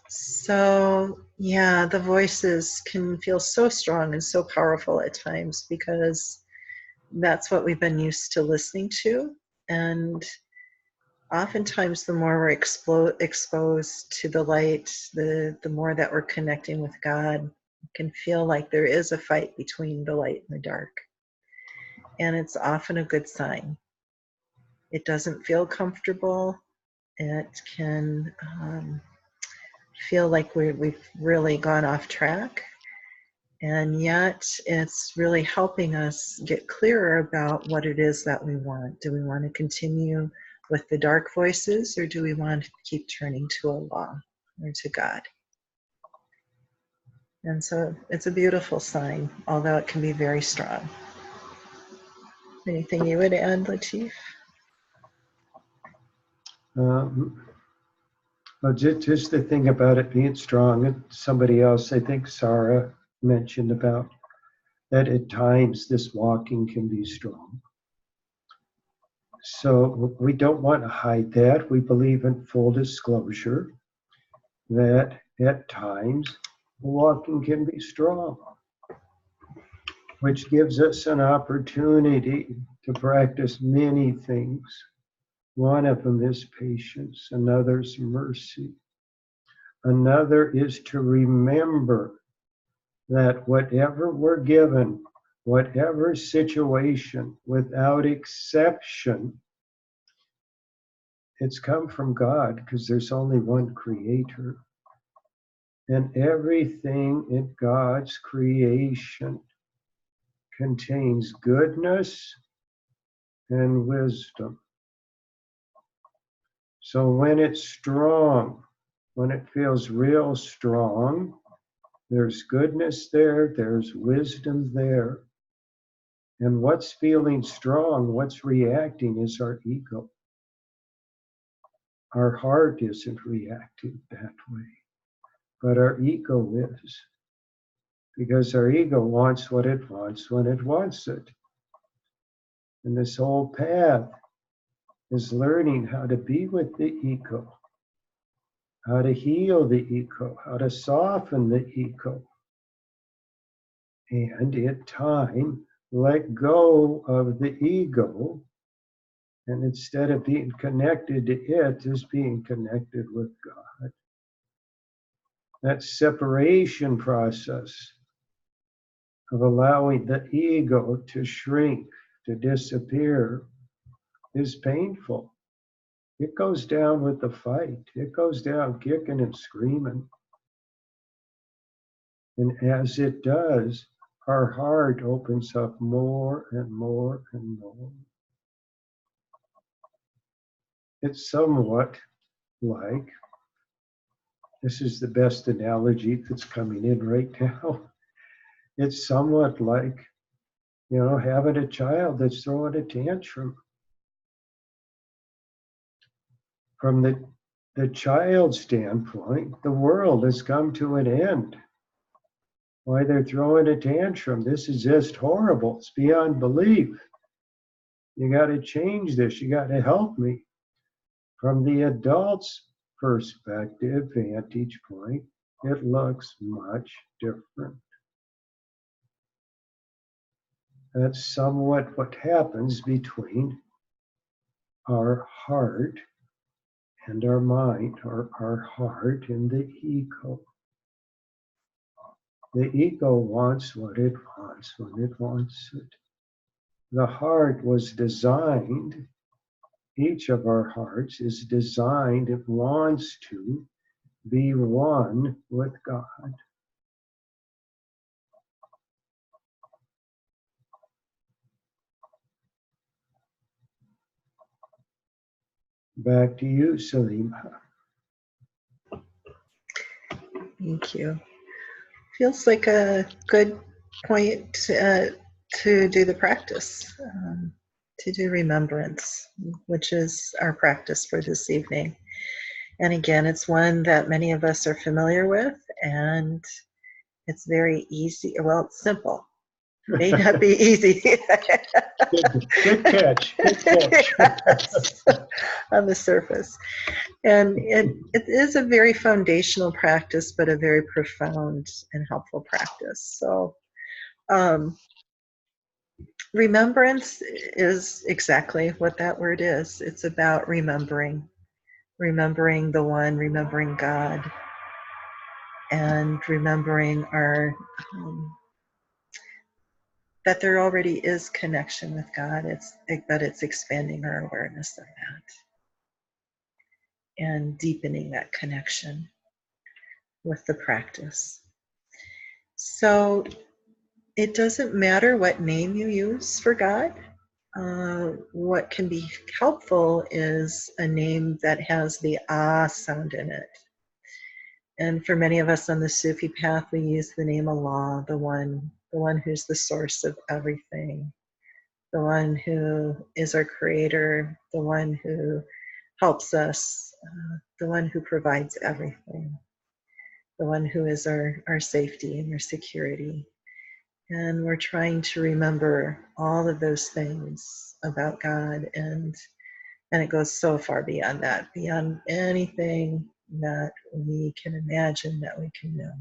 So yeah, the voices can feel so strong and so powerful at times because that's what we've been used to listening to. And oftentimes the more we're exposed to the light, the more that we're connecting with God, It can feel like there is a fight between the light and the dark. And it's often a good sign. It doesn't feel comfortable. It can feel like we've really gone off track. And yet it's really helping us get clearer about what it is that we want. Do we want to continue with the dark voices, or do we want to keep turning to Allah or to God? And so it's a beautiful sign, although it can be very strong. Anything you would add, Latif? Well, just the thing about it being strong, somebody else, I think Sarah mentioned about that at times this walking can be strong. So we don't want to hide that. We believe in full disclosure that at times walking can be strong, which gives us an opportunity to practice many things. One of them is patience, another's mercy. Another is to remember that whatever we're given, whatever situation, without exception, it's come from God, because there's only one creator. And everything in God's creation contains goodness and wisdom. So when it's strong, when it feels real strong, there's goodness there, there's wisdom there. And what's feeling strong, what's reacting is our ego. Our heart isn't reacting that way, but our ego is. Because our ego wants what it wants when it wants it. And this whole path is learning how to be with the ego, how to heal the ego, how to soften the ego. And in time, let go of the ego, and instead of being connected to it, is being connected with God. That separation process of allowing the ego to shrink, to disappear, is painful. It goes down with the fight. It goes down kicking and screaming. And as it does, our heart opens up more and more and more. It's somewhat like, this is the best analogy that's coming in right now. It's somewhat like, having a child that's throwing a tantrum. From the child's standpoint, the world has come to an end. Why they're throwing a tantrum? This is just horrible. It's beyond belief. You got to change this. You got to help me. From the adult's perspective, vantage point, it looks much different. That's somewhat what happens between our heart and our mind, or our heart and the ego. The ego wants what it wants when it wants it. The heart was designed, each of our hearts is designed, it wants to be one with God. Back to you, Salima. Thank you. Feels like a good point to do the practice, to do remembrance, which is our practice for this evening. And again, it's one that many of us are familiar with, and it's very easy. Well, it's simple. It may not be easy. Good catch. Good catch. Yes, on the surface. And it is a very foundational practice, but a very profound and helpful practice. So remembrance is exactly what that word is. It's about remembering the one, remembering God. and remembering our that there already is connection with God. But it's expanding our awareness of that and deepening that connection with the practice. So it doesn't matter what name you use for God. What can be helpful is a name that has the ah sound in it. And for many of us on the Sufi path, we use the name Allah, the one who's the source of everything, the one who is our creator, the one who helps us, the one who provides everything, the one who is our safety and our security. And we're trying to remember all of those things about God, and it goes so far beyond that, beyond anything that we can imagine, that we can know.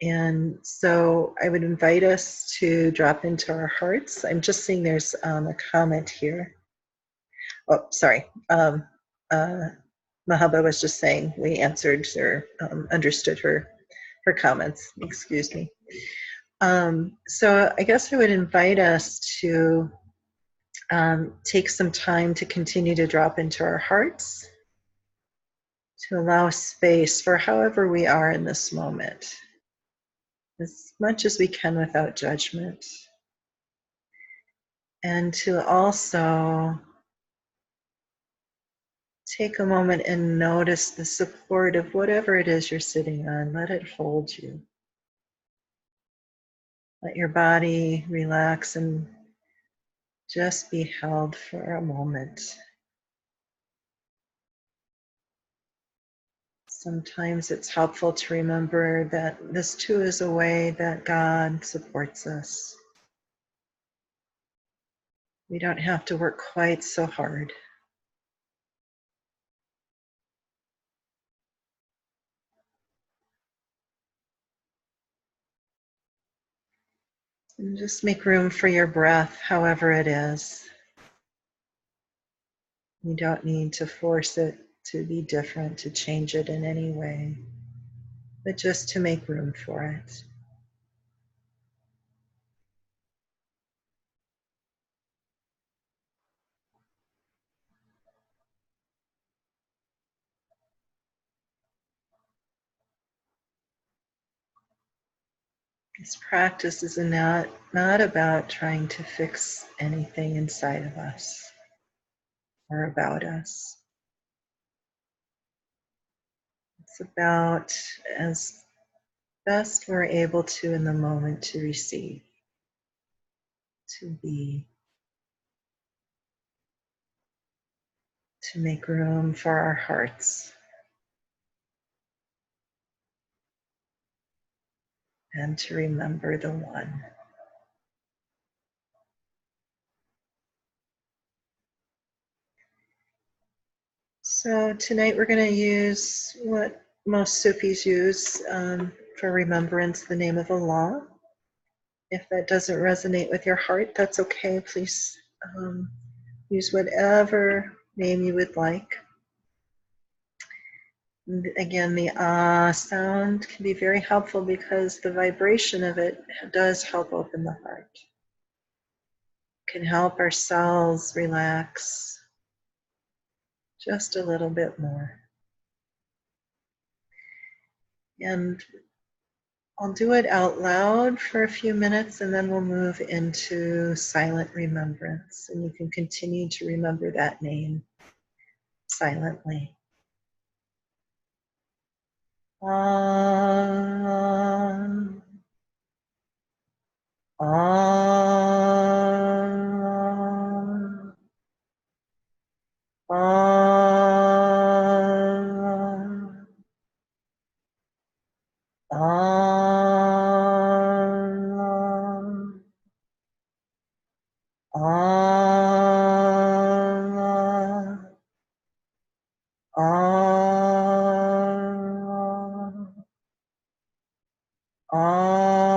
And so I would invite us to drop into our hearts. I'm just seeing there's a comment here. Oh, sorry. Mahaba was just saying we answered or understood her comments. Excuse me. So I guess I would invite us to take some time to continue to drop into our hearts, to allow space for however we are in this moment, as much as we can without judgment. And to also take a moment and notice the support of whatever it is you're sitting on. Let it hold you. Let your body relax and just be held for a moment. Sometimes it's helpful to remember that this too is a way that God supports us. We don't have to work quite so hard. And just make room for your breath, however it is. You don't need to force it to be different, to change it in any way, but just to make room for it. This practice is not about trying to fix anything inside of us or about us. It's about, as best we're able to in the moment, to receive, to be, to make room for our hearts, and to remember the one. So tonight we're going to use what most Sufis use for remembrance, the name of Allah. If that doesn't resonate with your heart, that's okay. Please use whatever name you would like. And again, the ah sound can be very helpful because the vibration of it does help open the heart. It can help our cells relax just a little bit more. And I'll do it out loud for a few minutes, and then we'll move into silent remembrance. And you can continue to remember that name silently. Ah, ah, ah, ah, ah, ah, ah,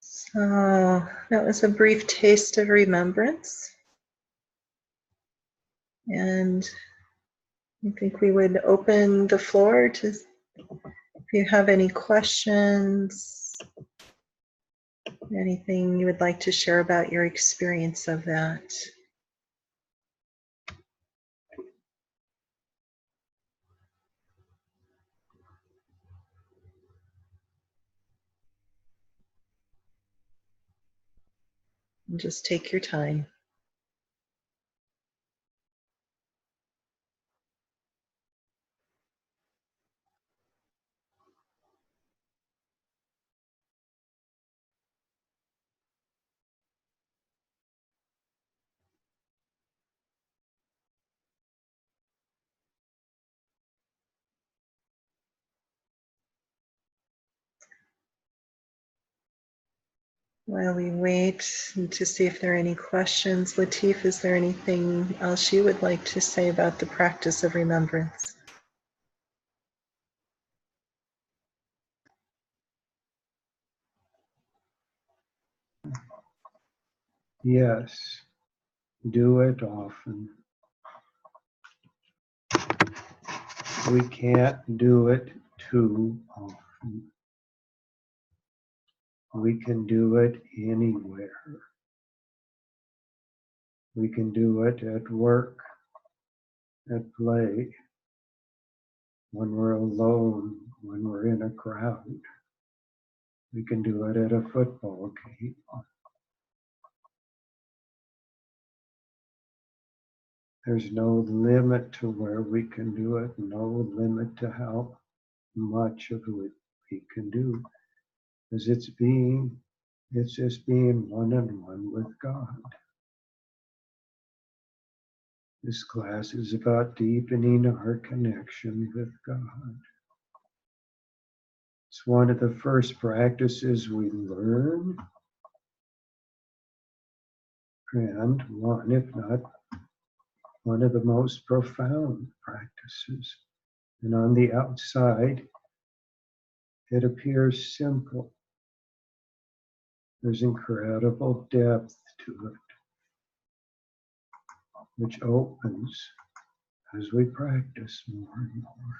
So that was a brief taste of remembrance. And I think we would open the floor to, if you have any questions, anything you would like to share about your experience of that. And just take your time. While we wait to see if there are any questions, Latif, is there anything else you would like to say about the practice of remembrance? Yes, do it often. We can't do it too often. We can do it anywhere. We can do it at work, at play, when we're alone, when we're in a crowd. We can do it at a football game. There's no limit to where we can do it, no limit to how much of it we can do. Because it's just being one-on-one with God. This class is about deepening our connection with God. It's one of the first practices we learn, and one, if not one of the most profound practices. And on the outside, it appears simple. There's incredible depth to it, which opens as we practice more and more.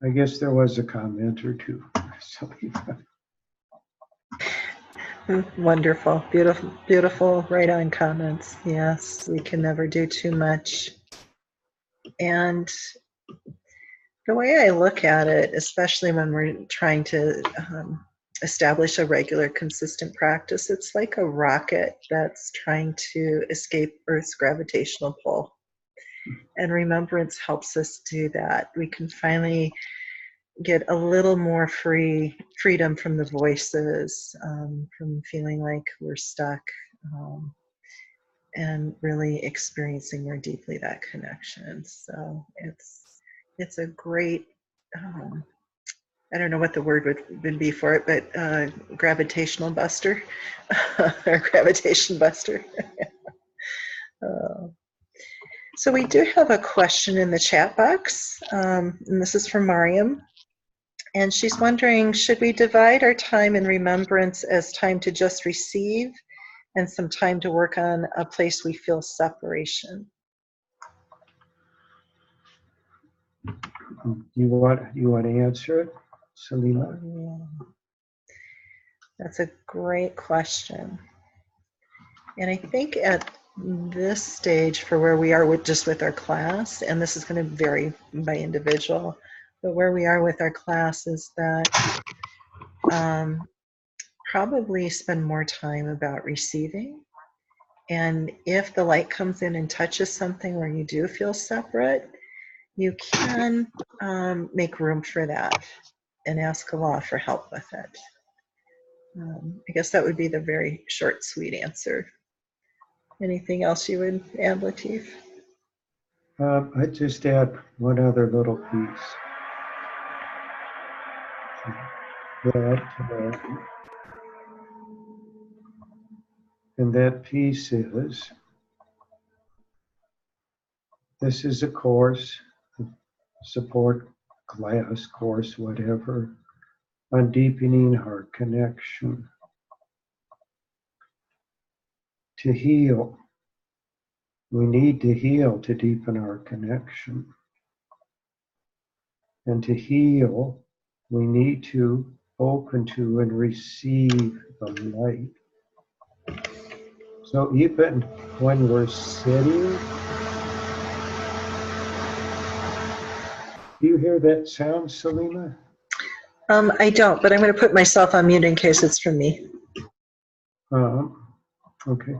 I guess there was a comment or two. So, Wonderful, beautiful, beautiful, right on comments. Yes, we can never do too much. And the way I look at it, especially when we're trying to establish a regular, consistent practice, it's like a rocket that's trying to escape Earth's gravitational pull. And remembrance helps us do that. We can finally get a little more freedom from the voices, from feeling like we're stuck, and really experiencing more deeply that connection. So it's a great, I don't know what the word would be for it, but gravitational buster or gravitation buster. So we do have a question in the chat box, and this is from Mariam. And she's wondering, should we divide our time in remembrance as time to just receive and some time to work on a place we feel separation? you want to answer it, Salima? Yeah. That's a great question. And I think at this stage, for where we are with our class, and this is going to vary by individual, but where we are with our class is that probably spend more time about receiving. And if the light comes in and touches something where you do feel separate, you can make room for that and ask Allah for help with it. I guess that would be the very short, sweet answer. Anything else you would add, Latif? I'd just add one other little piece. And that piece is, this is a course, support class, course, whatever, on deepening our connection. To heal, we need to heal to deepen our connection. And to heal, we need to open to and receive the light. So even when we're sitting, do you hear that sound, Selena? I don't, but I'm going to put myself on mute in case it's from me. Okay.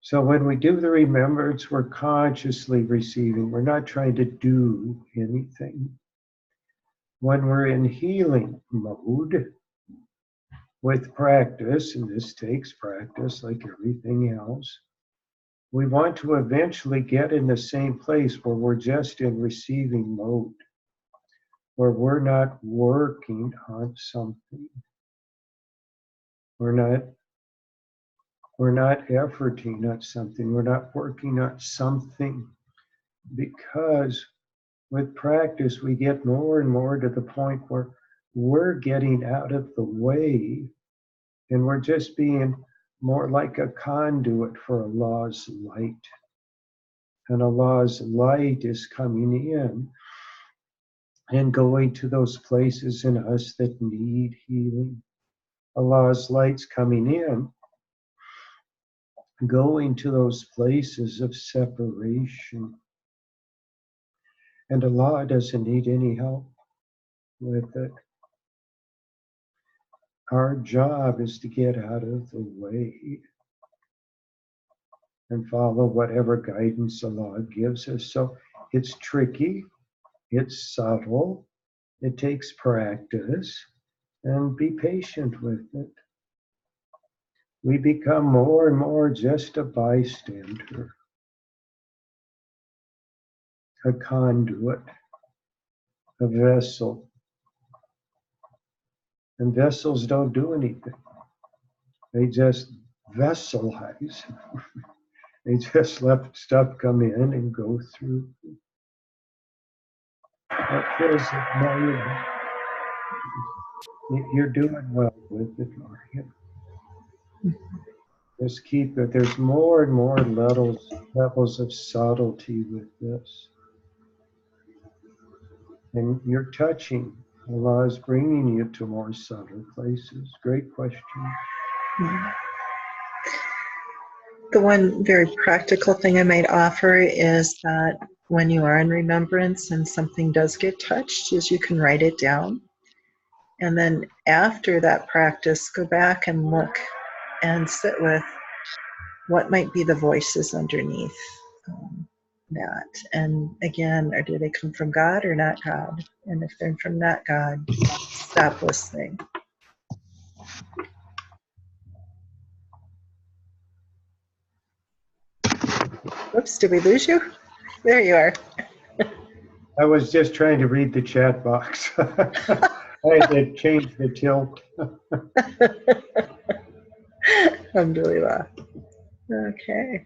So when we do the remembrance, we're consciously receiving. We're not trying to do anything. When we're in healing mode, with practice, and this takes practice like everything else, we want to eventually get in the same place where we're just in receiving mode, where we're not working on something. We're not efforting on something. We're not working on something, because with practice, we get more and more to the point where we're getting out of the way and we're just being more like a conduit for Allah's light. And Allah's light is coming in and going to those places in us that need healing. Allah's light's coming in, going to those places of separation. And Allah doesn't need any help with it. Our job is to get out of the way and follow whatever guidance Allah gives us. So it's tricky, it's subtle, it takes practice, and be patient with it. We become more and more just a bystander, a conduit, a vessel. And vessels don't do anything. They just vesselize. They just let stuff come in and go through. That feels like, no, you're doing well with it, Maria. Just keep it. There's more and more levels of subtlety with this. And you're touching. Allah is bringing you to more subtle places. Great question. The one very practical thing I might offer is that when you are in remembrance and something does get touched, is you can write it down. And then after that practice, go back and look and sit with what might be the voices underneath that. And again, or do they come from God or not God? And if they're from not God, stop listening. Whoops, did we lose you? There you are. I was just trying to read the chat box. I had to change the tilt. Alhamdulillah. Okay.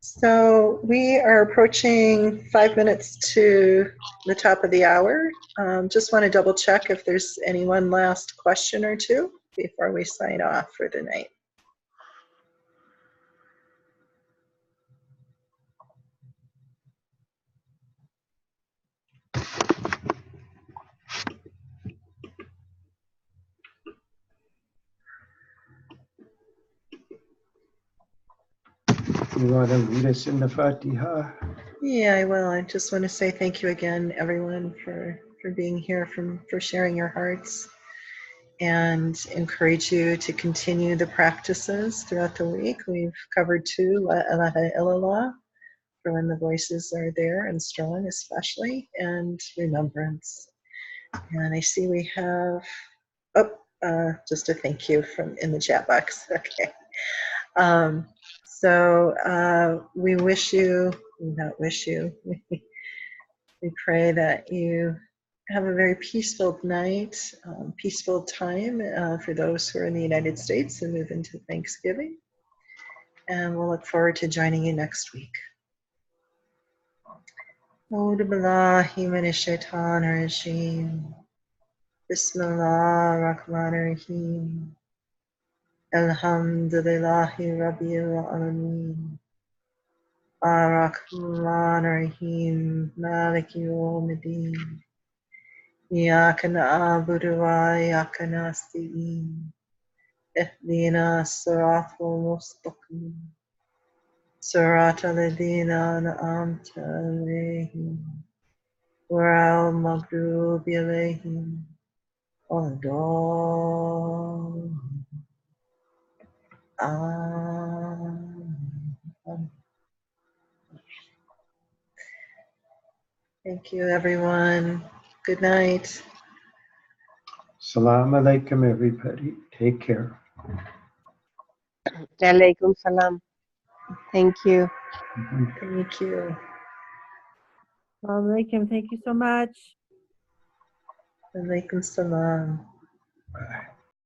So we are approaching 5 minutes to the top of the hour. Just want to double check if there's any one last question or two before we sign off for the night. You want to lead us in the Fatiha? Yeah, I will. I just want to say thank you again, everyone, for being here, for sharing your hearts, and encourage you to continue the practices throughout the week. We've covered 2, La ilaha illallah, for when the voices are there and strong especially, and remembrance. And I see we have, just a thank you from in the chat box. Okay. We wish you, not wish you, we pray that you have a very peaceful night, peaceful time for those who are in the United States and move into Thanksgiving. And we'll look forward to joining you next week. A'udhu billahi minash shaitanir rajim. Bismillah ar-Rahman ar-Rahim. Alhamdulillahi Rabbil Alameen. Ar-Rahman ar-Rahim. Maliki yawmiddin. Iyyaka na'budu wa iyyaka nasta'in. Ihdina as-siratal mustaqim. Siratal ladina an'amta alayhim. Ghayril maghdubi alayhim waladdallin. Amen. Thank you, everyone. Good night. Salam alaikum, everybody. Take care. Alaikum salam. Thank you. Thank you. Alaikum. Thank you so much. Alaikum salam. Bye.